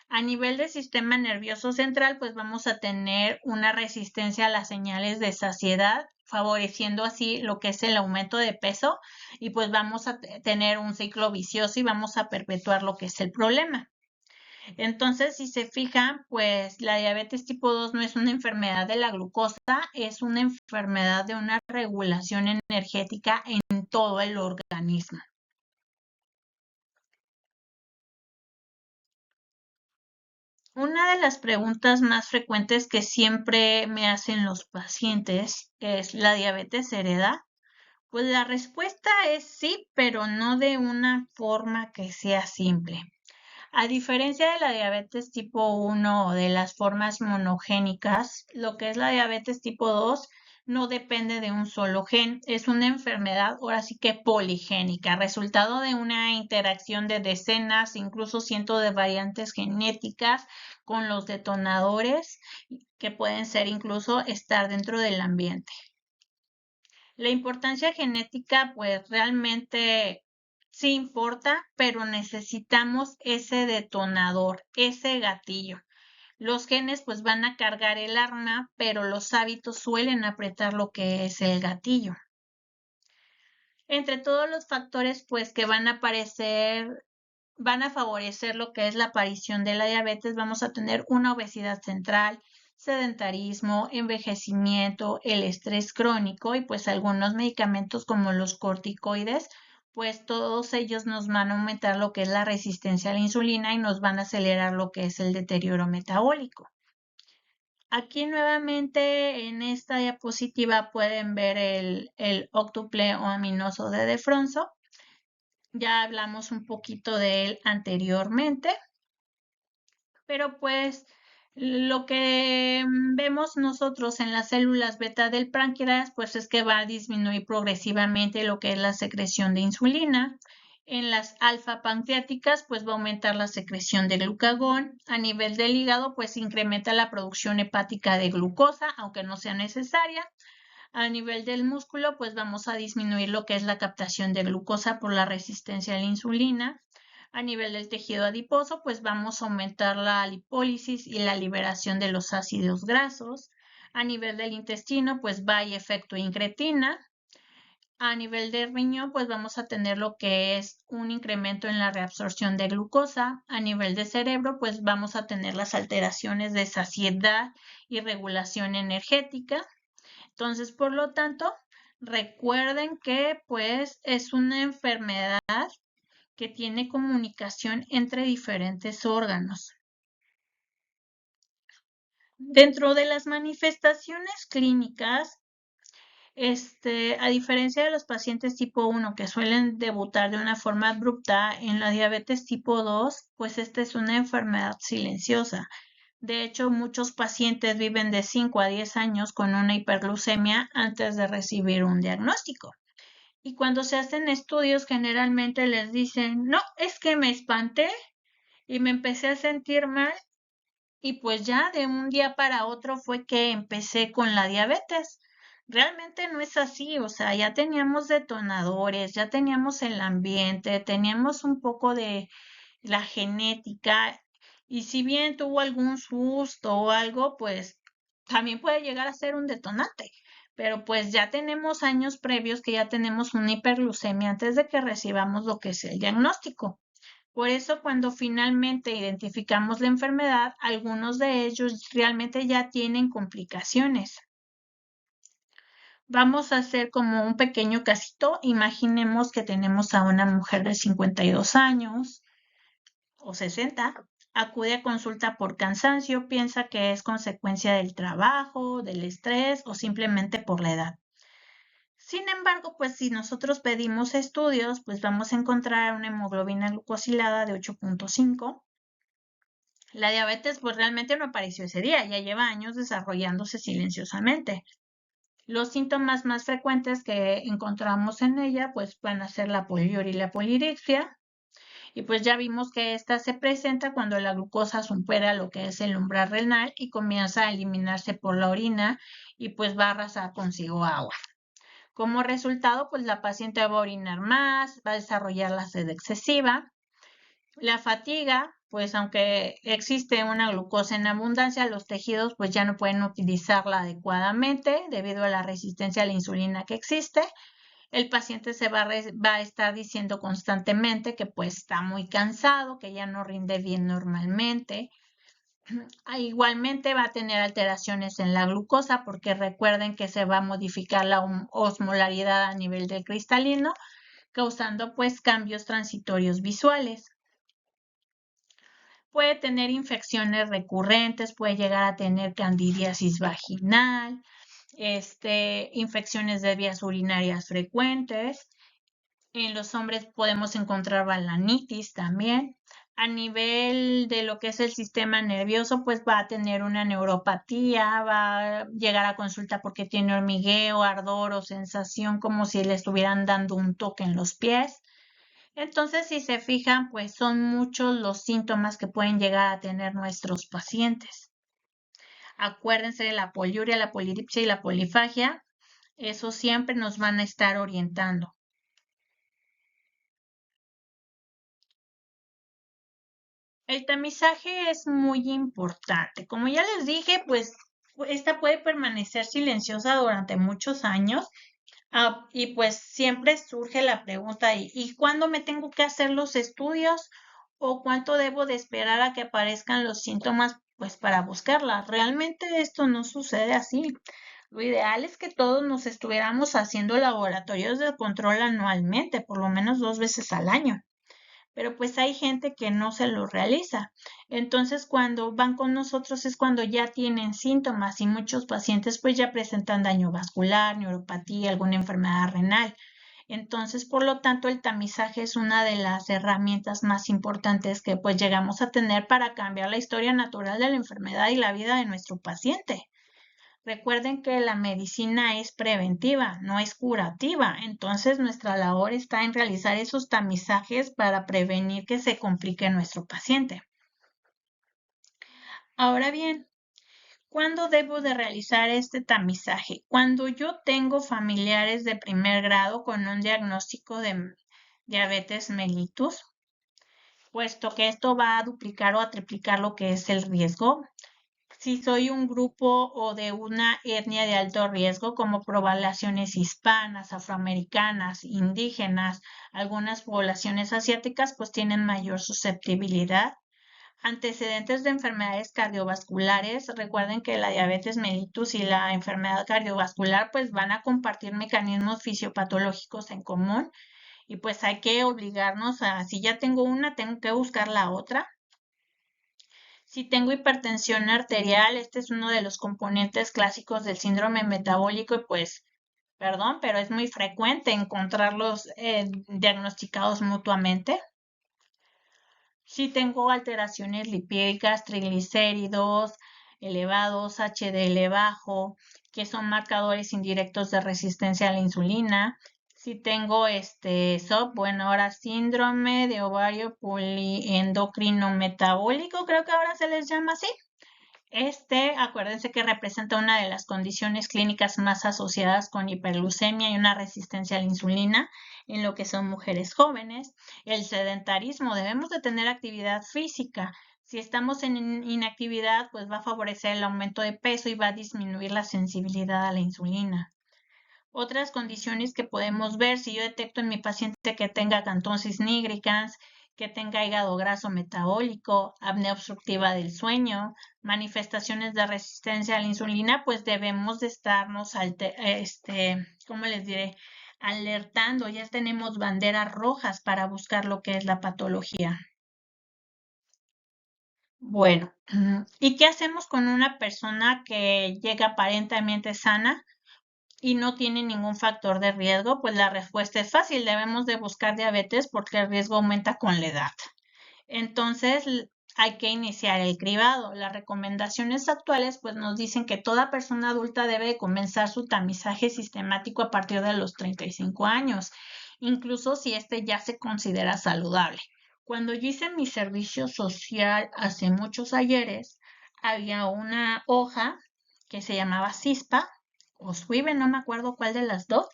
A nivel del sistema nervioso central, pues vamos a tener una resistencia a las señales de saciedad, favoreciendo así lo que es el aumento de peso, y pues vamos a tener un ciclo vicioso y vamos a perpetuar lo que es el problema. Entonces, si se fijan, pues la diabetes tipo 2 no es una enfermedad de la glucosa, es una enfermedad de una regulación energética en todo el organismo. Una de las preguntas más frecuentes que siempre me hacen los pacientes es, ¿la diabetes se hereda? Pues la respuesta es sí, pero no de una forma que sea simple. A diferencia de la diabetes tipo 1 o de las formas monogénicas, lo que es la diabetes tipo 2 no depende de un solo gen, es una enfermedad ahora sí que poligénica, resultado de una interacción de decenas, incluso cientos de variantes genéticas con los detonadores que pueden ser incluso estar dentro del ambiente. La importancia genética, pues realmente sí importa, pero necesitamos ese detonador, ese gatillo. Los genes pues van a cargar el arma, pero los hábitos suelen apretar lo que es el gatillo. Entre todos los factores pues que van a aparecer, van a favorecer lo que es la aparición de la diabetes, vamos a tener una obesidad central, sedentarismo, envejecimiento, el estrés crónico y pues algunos medicamentos como los corticoides, pues todos ellos nos van a aumentar lo que es la resistencia a la insulina y nos van a acelerar lo que es el deterioro metabólico. Aquí nuevamente en esta diapositiva pueden ver el óctuple ominoso de Defronso. Ya hablamos un poquito de él anteriormente, pero pues lo que vemos nosotros en las células beta del páncreas, pues es que va a disminuir progresivamente lo que es la secreción de insulina. En las alfa pancreáticas, pues va a aumentar la secreción de glucagón. A nivel del hígado, pues incrementa la producción hepática de glucosa, aunque no sea necesaria. A nivel del músculo, pues vamos a disminuir lo que es la captación de glucosa por la resistencia a la insulina. A nivel del tejido adiposo, pues vamos a aumentar la lipólisis y la liberación de los ácidos grasos. A nivel del intestino, pues va a efecto incretina. A nivel del riñón, pues vamos a tener lo que es un incremento en la reabsorción de glucosa. A nivel de cerebro, pues vamos a tener las alteraciones de saciedad y regulación energética. Entonces, por lo tanto, recuerden que pues es una enfermedad que tiene comunicación entre diferentes órganos. Dentro de las manifestaciones clínicas, a diferencia de los pacientes tipo 1 que suelen debutar de una forma abrupta, en la diabetes tipo 2, pues esta es una enfermedad silenciosa. De hecho, muchos pacientes viven de 5 a 10 años con una hiperglucemia antes de recibir un diagnóstico. Y cuando se hacen estudios, generalmente les dicen, no, es que me espanté y me empecé a sentir mal y pues ya de un día para otro fue que empecé con la diabetes. Realmente no es así, o sea, ya teníamos detonadores, ya teníamos el ambiente, teníamos un poco de la genética y si bien tuvo algún susto o algo, pues también puede llegar a ser un detonante. Pero pues ya tenemos años previos que ya tenemos una hiperglucemia antes de que recibamos lo que es el diagnóstico. Por eso cuando finalmente identificamos la enfermedad, algunos de ellos realmente ya tienen complicaciones. Vamos a hacer como un pequeño casito. Imaginemos que tenemos a una mujer de 52 años o 60, acude a consulta por cansancio, piensa que es consecuencia del trabajo, del estrés o simplemente por la edad. Sin embargo, pues si nosotros pedimos estudios, pues vamos a encontrar una hemoglobina glucosilada de 8.5. La diabetes pues realmente no apareció ese día, ya lleva años desarrollándose silenciosamente. Los síntomas más frecuentes que encontramos en ella pues van a ser la poliuria y la polirixia. Y pues ya vimos que esta se presenta cuando la glucosa supera lo que es el umbral renal y comienza a eliminarse por la orina y pues va a arrasar consigo agua. Como resultado, pues la paciente va a orinar más, va a desarrollar la sed excesiva. La fatiga, pues aunque existe una glucosa en abundancia, los tejidos pues ya no pueden utilizarla adecuadamente debido a la resistencia a la insulina que existe. El paciente se va a estar diciendo constantemente que pues está muy cansado, que ya no rinde bien normalmente. Igualmente va a tener alteraciones en la glucosa porque recuerden que se va a modificar la osmolaridad a nivel del cristalino, causando pues cambios transitorios visuales. Puede tener infecciones recurrentes, puede llegar a tener candidiasis vaginal, infecciones de vías urinarias frecuentes. En los hombres podemos encontrar balanitis también. A nivel de lo que es el sistema nervioso, pues va a tener una neuropatía, va a llegar a consulta porque tiene hormigueo, ardor o sensación como si le estuvieran dando un toque en los pies. Entonces, si se fijan, pues son muchos los síntomas que pueden llegar a tener nuestros pacientes. Acuérdense de la poliuria, la poliripsia y la polifagia. Eso siempre nos van a estar orientando. El tamizaje es muy importante. Como ya les dije, pues esta puede permanecer silenciosa durante muchos años. Y pues siempre surge la pregunta, ¿y cuándo me tengo que hacer los estudios? ¿O cuánto debo de esperar a que aparezcan los síntomas pues para buscarla? Realmente esto no sucede así. Lo ideal es que todos nos estuviéramos haciendo laboratorios de control anualmente, por lo menos 2 veces al año, pero pues hay gente que no se lo realiza. Entonces, cuando van con nosotros es cuando ya tienen síntomas y muchos pacientes pues ya presentan daño vascular, neuropatía, alguna enfermedad renal. Entonces, por lo tanto, el tamizaje es una de las herramientas más importantes que pues llegamos a tener para cambiar la historia natural de la enfermedad y la vida de nuestro paciente. Recuerden que la medicina es preventiva, no es curativa. Entonces, nuestra labor está en realizar esos tamizajes para prevenir que se complique nuestro paciente. Ahora bien, ¿cuándo debo de realizar este tamizaje? Cuando yo tengo familiares de primer grado con un diagnóstico de diabetes mellitus, puesto que esto va a duplicar o a triplicar lo que es el riesgo. Si soy un grupo o de una etnia de alto riesgo, como poblaciones hispanas, afroamericanas, indígenas, algunas poblaciones asiáticas, pues tienen mayor susceptibilidad. Antecedentes de enfermedades cardiovasculares. Recuerden que la diabetes mellitus y la enfermedad cardiovascular pues van a compartir mecanismos fisiopatológicos en común y pues hay que obligarnos a, si ya tengo una, tengo que buscar la otra. Si tengo hipertensión arterial, este es uno de los componentes clásicos del síndrome metabólico y pues, perdón, pero es muy frecuente encontrarlos diagnosticados mutuamente. Si tengo alteraciones lipídicas, triglicéridos elevados, HDL bajo, que son marcadores indirectos de resistencia a la insulina. Si tengo SOP, bueno, ahora síndrome de ovario poliendocrino metabólico, creo que ahora se les llama así. Acuérdense que representa una de las condiciones clínicas más asociadas con hiperglucemia y una resistencia a la insulina en lo que son mujeres jóvenes. El sedentarismo, debemos de tener actividad física. Si estamos en inactividad, pues va a favorecer el aumento de peso y va a disminuir la sensibilidad a la insulina. Otras condiciones que podemos ver, si yo detecto en mi paciente que tenga acantosis nigricans, que tenga hígado graso metabólico, apnea obstructiva del sueño, manifestaciones de resistencia a la insulina, pues debemos de estarnos, ¿cómo les diré? Alertando, ya tenemos banderas rojas para buscar lo que es la patología. Bueno, ¿y qué hacemos con una persona que llega aparentemente sana y no tiene ningún factor de riesgo? Pues la respuesta es fácil, debemos de buscar diabetes porque el riesgo aumenta con la edad. Entonces, hay que iniciar el cribado. Las recomendaciones actuales pues nos dicen que toda persona adulta debe comenzar su tamizaje sistemático a partir de los 35 años, incluso si este ya se considera saludable. Cuando yo hice mi servicio social hace muchos ayeres, había una hoja que se llamaba CISPA o SWIBE, no me acuerdo cuál de las dos,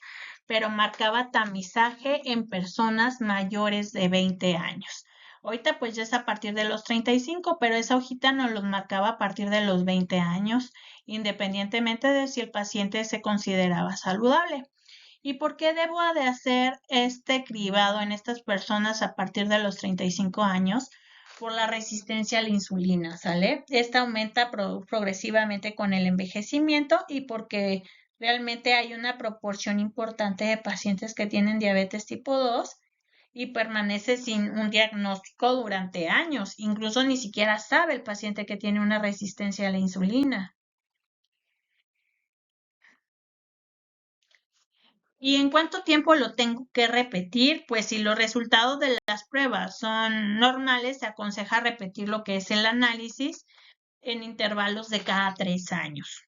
pero marcaba tamizaje en personas mayores de 20 años. Ahorita pues ya es a partir de los 35, pero esa hojita nos los marcaba a partir de los 20 años, independientemente de si el paciente se consideraba saludable. ¿Y por qué debo de hacer este cribado en estas personas a partir de los 35 años? Por la resistencia a la insulina, ¿sale? Esta aumenta progresivamente con el envejecimiento y porque realmente hay una proporción importante de pacientes que tienen diabetes tipo 2 y permanece sin un diagnóstico durante años. Incluso ni siquiera sabe el paciente que tiene una resistencia a la insulina. ¿Y en cuánto tiempo lo tengo que repetir? Pues si los resultados de las pruebas son normales, se aconseja repetir lo que es el análisis en intervalos de cada 3 años.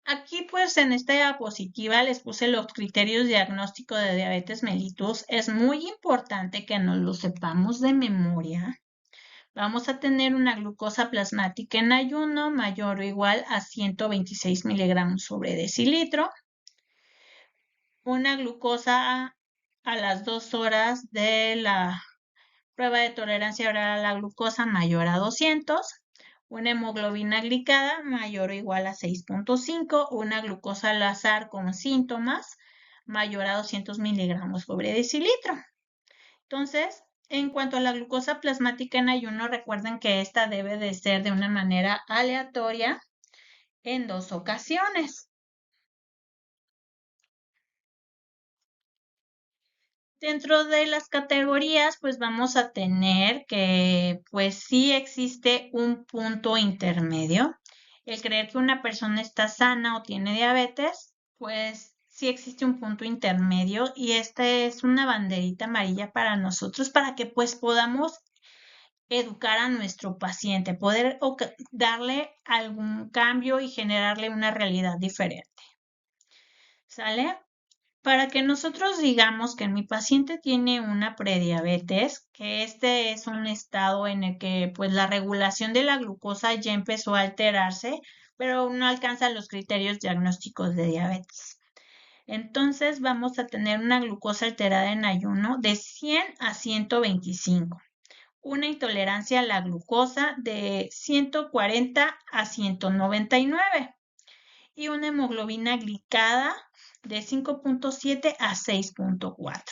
Aquí pues en esta diapositiva les puse los criterios diagnóstico de diabetes mellitus. Es muy importante que nos lo sepamos de memoria. Vamos a tener una glucosa plasmática en ayuno mayor o igual a 126 miligramos sobre decilitro. Una glucosa a las 2 horas de la prueba de tolerancia oral a la glucosa mayor a 200. Una hemoglobina glicada mayor o igual a 6.5. Una glucosa al azar con síntomas mayor a 200 miligramos sobre decilitro. Entonces, en cuanto a la glucosa plasmática en ayuno, recuerden que esta debe de ser de una manera aleatoria en 2 ocasiones. Dentro de las categorías, pues vamos a tener que, pues sí existe un punto intermedio. El creer que una persona está sana o tiene diabetes, pues sí existe un punto intermedio y esta es una banderita amarilla para nosotros para que pues podamos educar a nuestro paciente, poder darle algún cambio y generarle una realidad diferente. ¿Sale? Para que nosotros digamos que mi paciente tiene una prediabetes, que este es un estado en el que pues la regulación de la glucosa ya empezó a alterarse, pero no alcanza los criterios diagnósticos de diabetes. Entonces vamos a tener una glucosa alterada en ayuno de 100 a 125, una intolerancia a la glucosa de 140 a 199 y una hemoglobina glicada de 5.7 a 6.4.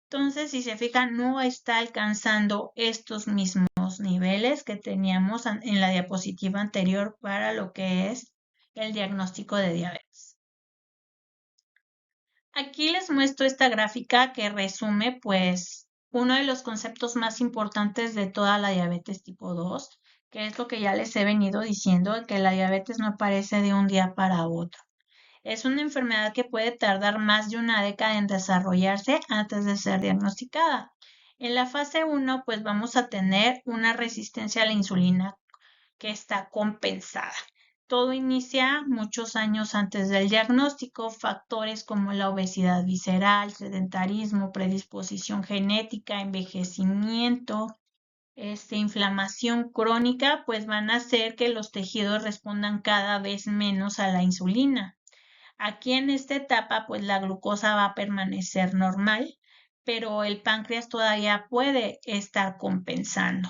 Entonces, si se fijan, no está alcanzando estos mismos niveles que teníamos en la diapositiva anterior para lo que es el diagnóstico de diabetes. Aquí les muestro esta gráfica que resume, pues, uno de los conceptos más importantes de toda la diabetes tipo 2, que es lo que ya les he venido diciendo, que la diabetes no aparece de un día para otro. Es una enfermedad que puede tardar más de una década en desarrollarse antes de ser diagnosticada. En la fase 1, pues vamos a tener una resistencia a la insulina que está compensada. Todo inicia muchos años antes del diagnóstico, factores como la obesidad visceral, sedentarismo, predisposición genética, envejecimiento, inflamación crónica, pues van a hacer que los tejidos respondan cada vez menos a la insulina. Aquí en esta etapa, pues la glucosa va a permanecer normal, pero el páncreas todavía puede estar compensando.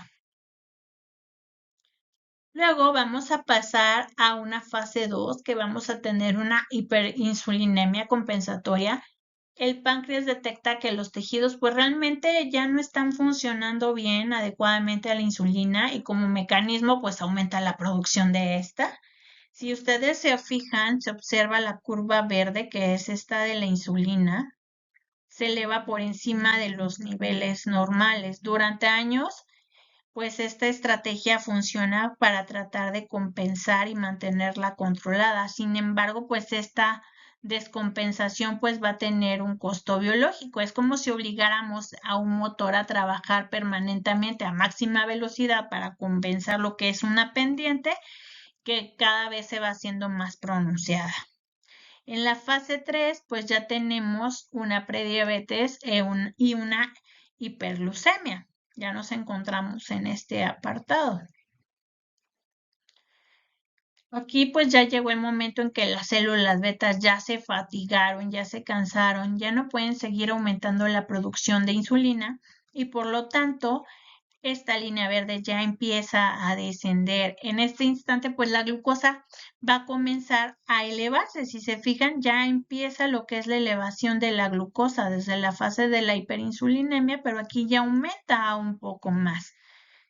Luego vamos a pasar a una fase 2 que vamos a tener una hiperinsulinemia compensatoria. El páncreas detecta que los tejidos pues realmente ya no están funcionando bien adecuadamente a la insulina y como mecanismo pues aumenta la producción de esta. Si ustedes se fijan, se observa la curva verde que es esta de la insulina, se eleva por encima de los niveles normales. Durante años pues esta estrategia funciona para tratar de compensar y mantenerla controlada. Sin embargo, pues esta descompensación pues va a tener un costo biológico. Es como si obligáramos a un motor a trabajar permanentemente a máxima velocidad para compensar lo que es una pendiente que cada vez se va haciendo más pronunciada. En la fase 3 pues ya tenemos una prediabetes y una hiperglucemia. Ya nos encontramos en este apartado. Aquí pues ya llegó el momento en que las células betas ya se fatigaron, ya se cansaron, ya no pueden seguir aumentando la producción de insulina y por lo tanto esta línea verde ya empieza a descender. En este instante pues la glucosa va a comenzar a elevarse. Si se fijan ya empieza lo que es la elevación de la glucosa desde la fase de la hiperinsulinemia, pero aquí ya aumenta un poco más.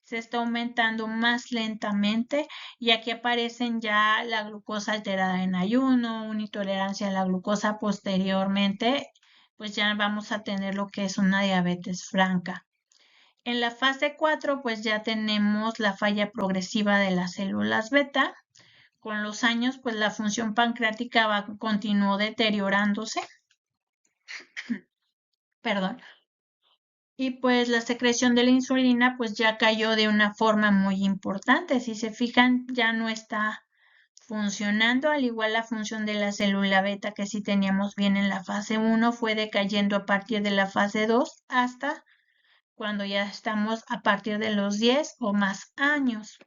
Se está aumentando más lentamente y aquí aparecen ya la glucosa alterada en ayuno, una intolerancia a la glucosa posteriormente, pues ya vamos a tener lo que es una diabetes franca. En la fase 4, pues ya tenemos la falla progresiva de las células beta. Con los años, pues la función pancreática continuó deteriorándose. Perdón. Y pues la secreción de la insulina pues ya cayó de una forma muy importante. Si se fijan, ya no está funcionando, al igual la función de la célula beta que sí teníamos bien en la fase 1 fue decayendo a partir de la fase 2 hasta cuando ya estamos a partir de los 10 o más años.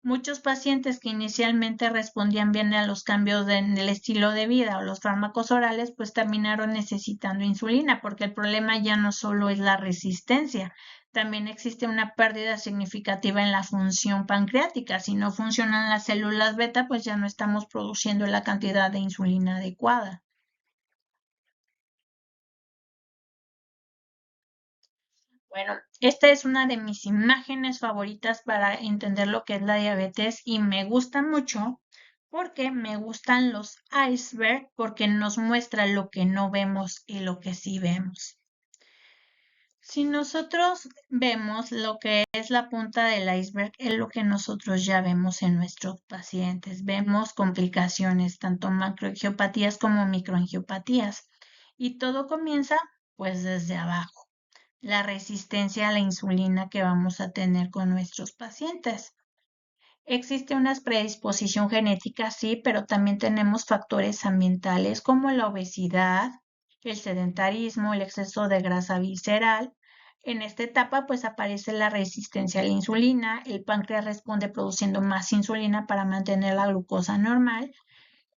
Muchos pacientes que inicialmente respondían bien a los cambios en el estilo de vida o los fármacos orales, pues terminaron necesitando insulina, porque el problema ya no solo es la resistencia, también existe una pérdida significativa en la función pancreática. Si no funcionan las células beta, pues ya no estamos produciendo la cantidad de insulina adecuada. Bueno, esta es una de mis imágenes favoritas para entender lo que es la diabetes y me gusta mucho porque me gustan los icebergs porque nos muestra lo que no vemos y lo que sí vemos. Si nosotros vemos lo que es la punta del iceberg, es lo que nosotros ya vemos en nuestros pacientes. Vemos complicaciones, tanto macroangiopatías como microangiopatías. Y todo comienza pues desde abajo, la resistencia a la insulina que vamos a tener con nuestros pacientes. Existe una predisposición genética, sí, pero también tenemos factores ambientales como la obesidad, el sedentarismo, el exceso de grasa visceral. En esta etapa pues aparece la resistencia a la insulina, el páncreas responde produciendo más insulina para mantener la glucosa normal,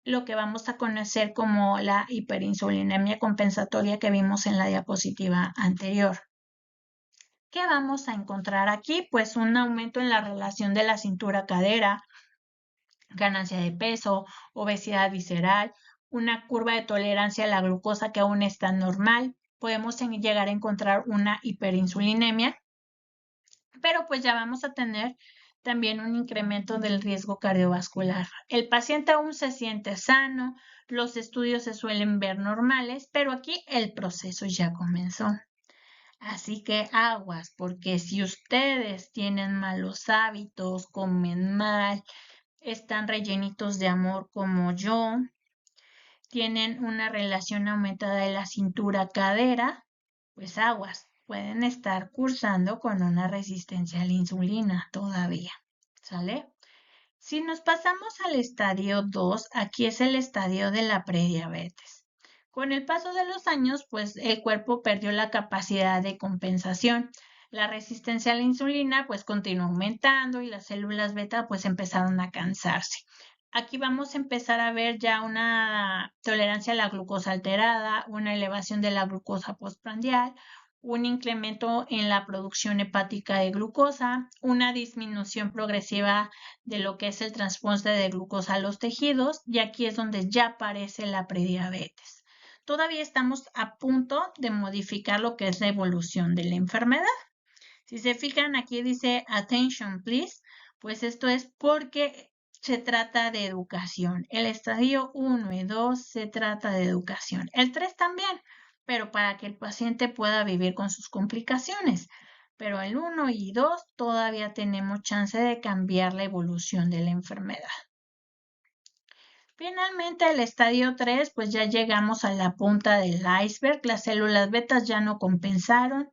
lo que vamos a conocer como la hiperinsulinemia compensatoria que vimos en la diapositiva anterior. ¿Qué vamos a encontrar aquí? Pues un aumento en la relación de la cintura-cadera, ganancia de peso, obesidad visceral, una curva de tolerancia a la glucosa que aún está normal. Podemos llegar a encontrar una hiperinsulinemia, pero pues ya vamos a tener también un incremento del riesgo cardiovascular. El paciente aún se siente sano, los estudios se suelen ver normales, pero aquí el proceso ya comenzó. Así que aguas, porque si ustedes tienen malos hábitos, comen mal, están rellenitos de amor como yo, tienen una relación aumentada de la cintura-cadera, pues aguas, pueden estar cursando con una resistencia a la insulina todavía, ¿sale? Si nos pasamos al estadio 2, aquí es el estadio de la prediabetes. Con el paso de los años, pues el cuerpo perdió la capacidad de compensación. La resistencia a la insulina pues continuó aumentando y las células beta pues empezaron a cansarse. Aquí vamos a empezar a ver ya una tolerancia a la glucosa alterada, una elevación de la glucosa postprandial, un incremento en la producción hepática de glucosa, una disminución progresiva de lo que es el transporte de glucosa a los tejidos, y aquí es donde ya aparece la prediabetes. Todavía estamos a punto de modificar lo que es la evolución de la enfermedad. Si se fijan, aquí dice attention please, pues esto es porque se trata de educación. El estadio 1 y 2 se trata de educación. El 3 también, pero para que el paciente pueda vivir con sus complicaciones. Pero el 1 y 2 todavía tenemos chance de cambiar la evolución de la enfermedad. Finalmente, el estadio 3, pues ya llegamos a la punta del iceberg. Las células betas ya no compensaron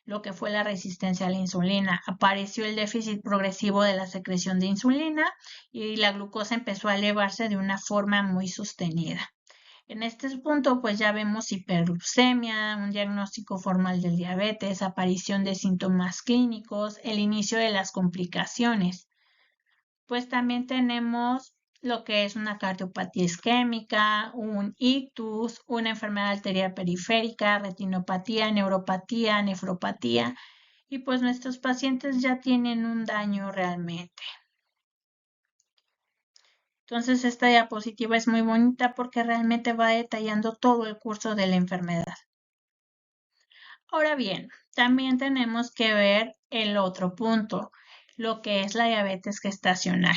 lo que fue la resistencia a la insulina. Apareció el déficit progresivo de la secreción de insulina y la glucosa empezó a elevarse de una forma muy sostenida. En este punto, pues ya vemos hiperglucemia, un diagnóstico formal del diabetes, aparición de síntomas clínicos, el inicio de las complicaciones. Pues también tenemos lo que es una cardiopatía isquémica, un ictus, una enfermedad arterial periférica, retinopatía, neuropatía, nefropatía, y pues nuestros pacientes ya tienen un daño realmente. Entonces esta diapositiva es muy bonita porque realmente va detallando todo el curso de la enfermedad. Ahora bien, también tenemos que ver el otro punto, lo que es la diabetes gestacional.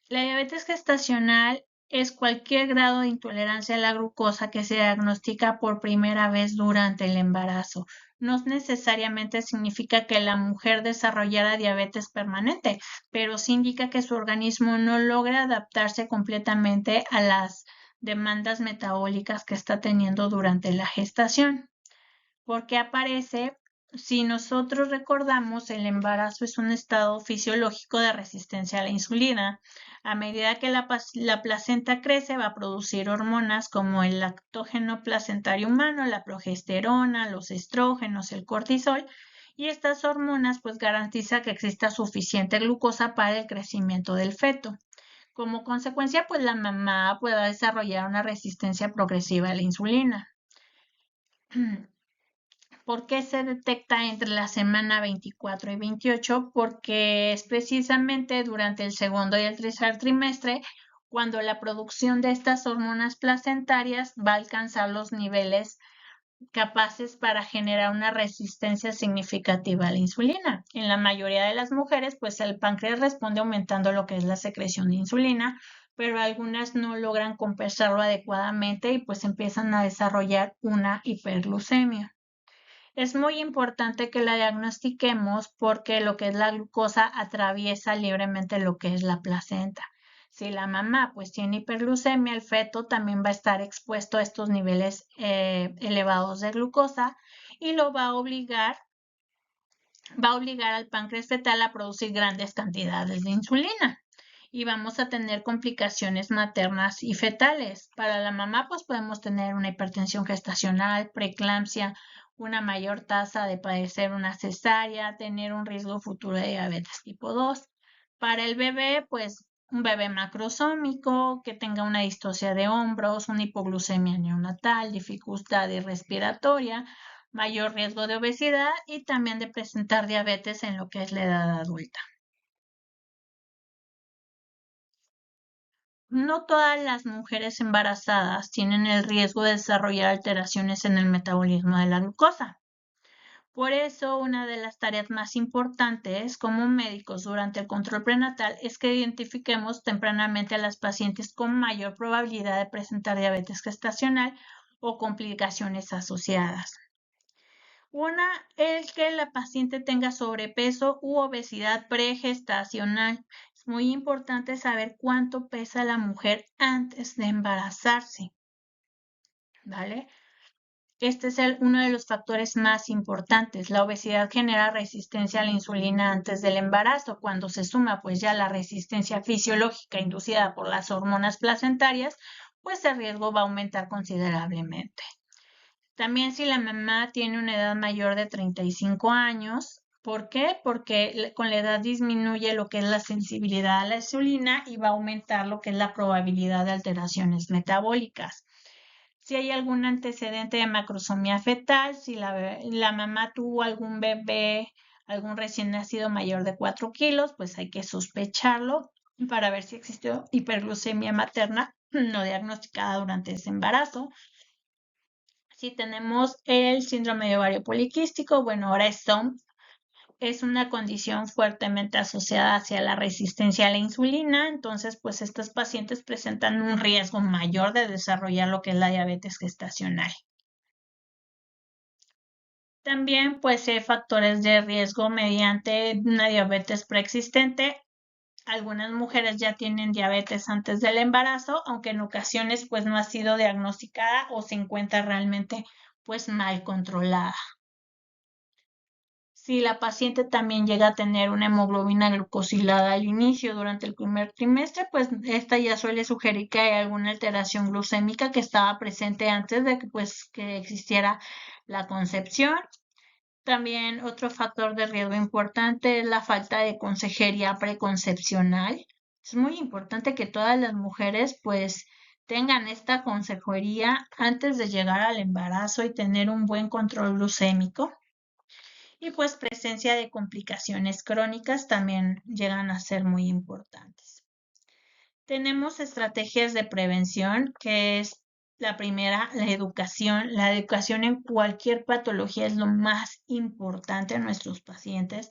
La diabetes gestacional es cualquier grado de intolerancia a la glucosa que se diagnostica por primera vez durante el embarazo. No necesariamente significa que la mujer desarrollara diabetes permanente, pero sí indica que su organismo no logra adaptarse completamente a las demandas metabólicas que está teniendo durante la gestación. Porque aparece, si nosotros recordamos, el embarazo es un estado fisiológico de resistencia a la insulina. A medida que la placenta crece, va a producir hormonas como el lactógeno placentario humano, la progesterona, los estrógenos, el cortisol, y estas hormonas pues garantizan que exista suficiente glucosa para el crecimiento del feto. Como consecuencia, pues la mamá pueda desarrollar una resistencia progresiva a la insulina. ¿Por qué se detecta entre la semana 24 y 28? Porque es precisamente durante el segundo y el tercer trimestre cuando la producción de estas hormonas placentarias va a alcanzar los niveles capaces para generar una resistencia significativa a la insulina. En la mayoría de las mujeres, pues el páncreas responde aumentando lo que es la secreción de insulina, pero algunas no logran compensarlo adecuadamente y pues empiezan a desarrollar una hiperglucemia. Es muy importante que la diagnostiquemos porque lo que es la glucosa atraviesa libremente lo que es la placenta. Si la mamá pues tiene hiperglucemia, el feto también va a estar expuesto a estos niveles elevados de glucosa y lo va a obligar al páncreas fetal a producir grandes cantidades de insulina y vamos a tener complicaciones maternas y fetales. Para la mamá, pues podemos tener una hipertensión gestacional, preeclampsia, una mayor tasa de padecer una cesárea, tener un riesgo futuro de diabetes tipo 2. Para el bebé, pues un bebé macrosómico que tenga una distocia de hombros, una hipoglucemia neonatal, dificultad respiratoria, mayor riesgo de obesidad y también de presentar diabetes en lo que es la edad adulta. No todas las mujeres embarazadas tienen el riesgo de desarrollar alteraciones en el metabolismo de la glucosa. Por eso, una de las tareas más importantes como médicos durante el control prenatal es que identifiquemos tempranamente a las pacientes con mayor probabilidad de presentar diabetes gestacional o complicaciones asociadas. Una, el que la paciente tenga sobrepeso u obesidad pregestacional. Es muy importante saber cuánto pesa la mujer antes de embarazarse, ¿vale? Este es uno de los factores más importantes. La obesidad genera resistencia a la insulina antes del embarazo. Cuando se suma pues ya la resistencia fisiológica inducida por las hormonas placentarias, pues el riesgo va a aumentar considerablemente. También si la mamá tiene una edad mayor de 35 años, ¿por qué? Porque con la edad disminuye lo que es la sensibilidad a la insulina y va a aumentar lo que es la probabilidad de alteraciones metabólicas. Si hay algún antecedente de macrosomía fetal, si la mamá tuvo algún bebé, algún recién nacido mayor de 4 kilos, pues hay que sospecharlo para ver si existió hiperglucemia materna no diagnosticada durante ese embarazo. Si tenemos el síndrome de ovario poliquístico, bueno, ahora es una condición fuertemente asociada hacia la resistencia a la insulina, entonces pues estas pacientes presentan un riesgo mayor de desarrollar lo que es la diabetes gestacional. También pues hay factores de riesgo mediante una diabetes preexistente Algunas mujeres ya tienen diabetes antes del embarazo, aunque en ocasiones pues no ha sido diagnosticada o se encuentra realmente pues mal controlada. Si la paciente también llega a tener una hemoglobina glucosilada al inicio durante el primer trimestre, pues esta ya suele sugerir que hay alguna alteración glucémica que estaba presente antes de que existiera la concepción. También otro factor de riesgo importante es la falta de consejería preconcepcional. Es muy importante que todas las mujeres pues tengan esta consejería antes de llegar al embarazo y tener un buen control glucémico. Y pues presencia de complicaciones crónicas también llegan a ser muy importantes. Tenemos estrategias de prevención, que es la primera, la educación. La educación en cualquier patología es lo más importante a nuestros pacientes.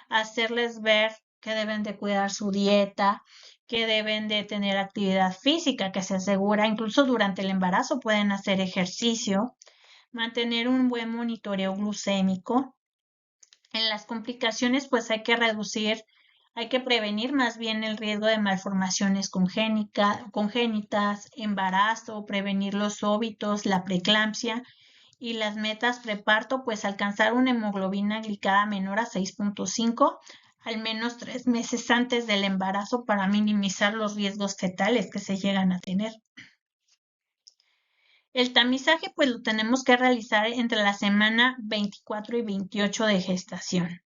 Hacerles ver que deben de cuidar su dieta, que deben de tener actividad física, que se asegura, incluso durante el embarazo pueden hacer ejercicio, mantener un buen monitoreo glucémico. En las complicaciones, pues hay que prevenir más bien el riesgo de malformaciones congénitas, embarazo, prevenir los óbitos, la preeclampsia y las metas preparto, pues alcanzar una hemoglobina glicada menor a 6.5 al menos 3 meses antes del embarazo para minimizar los riesgos fetales que se llegan a tener. El tamizaje pues lo tenemos que realizar entre la semana 24 y 28 de gestación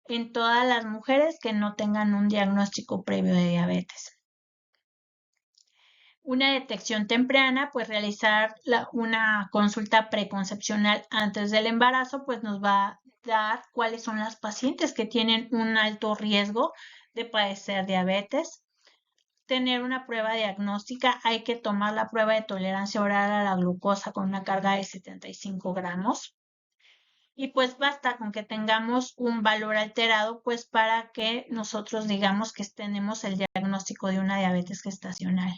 en todas las mujeres que no tengan un diagnóstico previo de diabetes. Una detección temprana, pues realizar una consulta preconcepcional antes del embarazo, pues nos va a dar cuáles son las pacientes que tienen un alto riesgo de padecer diabetes. Tener una prueba diagnóstica, hay que tomar la prueba de tolerancia oral a la glucosa con una carga de 75 gramos. Y pues basta con que tengamos un valor alterado, pues para que nosotros digamos que tenemos el diagnóstico de una diabetes gestacional.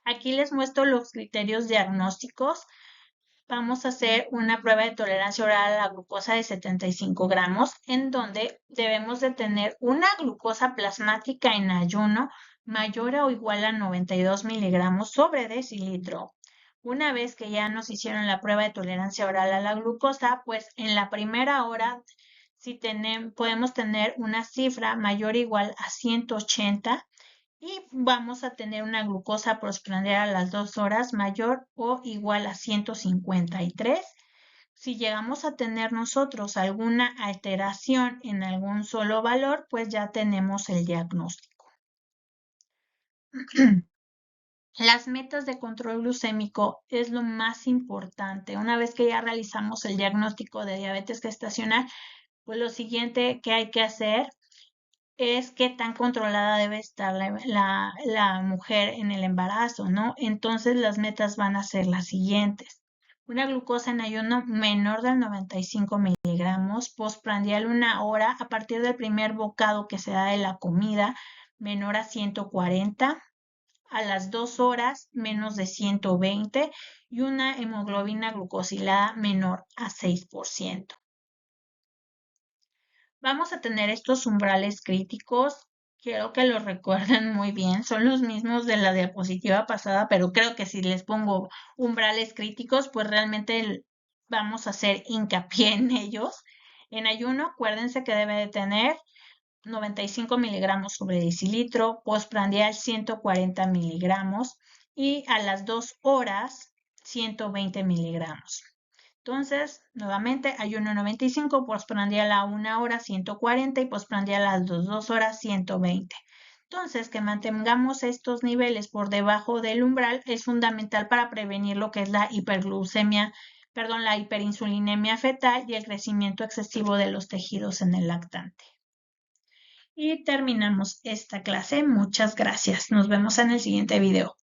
Aquí les muestro los criterios diagnósticos. Vamos a hacer una prueba de tolerancia oral a la glucosa de 75 gramos, en donde debemos de tener una glucosa plasmática en ayuno mayor o igual a 92 miligramos sobre decilitro. Una vez que ya nos hicieron la prueba de tolerancia oral a la glucosa, pues en la primera hora podemos tener una cifra mayor o igual a 180 y vamos a tener una glucosa postprandial a las 2 horas mayor o igual a 153. Si llegamos a tener nosotros alguna alteración en algún solo valor, pues ya tenemos el diagnóstico. Las metas de control glucémico es lo más importante. Una vez que ya realizamos el diagnóstico de diabetes gestacional, pues lo siguiente que hay que hacer es qué tan controlada debe estar la mujer en el embarazo, ¿no? Entonces las metas van a ser las siguientes. Una glucosa en ayuno menor del 95 miligramos, postprandial 1 hora a partir del primer bocado que se da de la comida, menor a 140, a las 2 horas menos de 120 y una hemoglobina glucosilada menor a 6%. Vamos a tener estos umbrales críticos. Quiero que los recuerden muy bien. Son los mismos de la diapositiva pasada, pero creo que si les pongo umbrales críticos, pues realmente vamos a hacer hincapié en ellos. En ayuno, acuérdense que debe de tener 95 miligramos sobre decilitro, postprandial 140 miligramos y a las 2 horas 120 miligramos. Entonces, nuevamente, ayuno 95, postprandial a 1 hora 140 y postprandial a las 2 horas 120. Entonces, que mantengamos estos niveles por debajo del umbral es fundamental para prevenir lo que es la la hiperinsulinemia fetal y el crecimiento excesivo de los tejidos en el lactante. Y terminamos esta clase. Muchas gracias. Nos vemos en el siguiente video.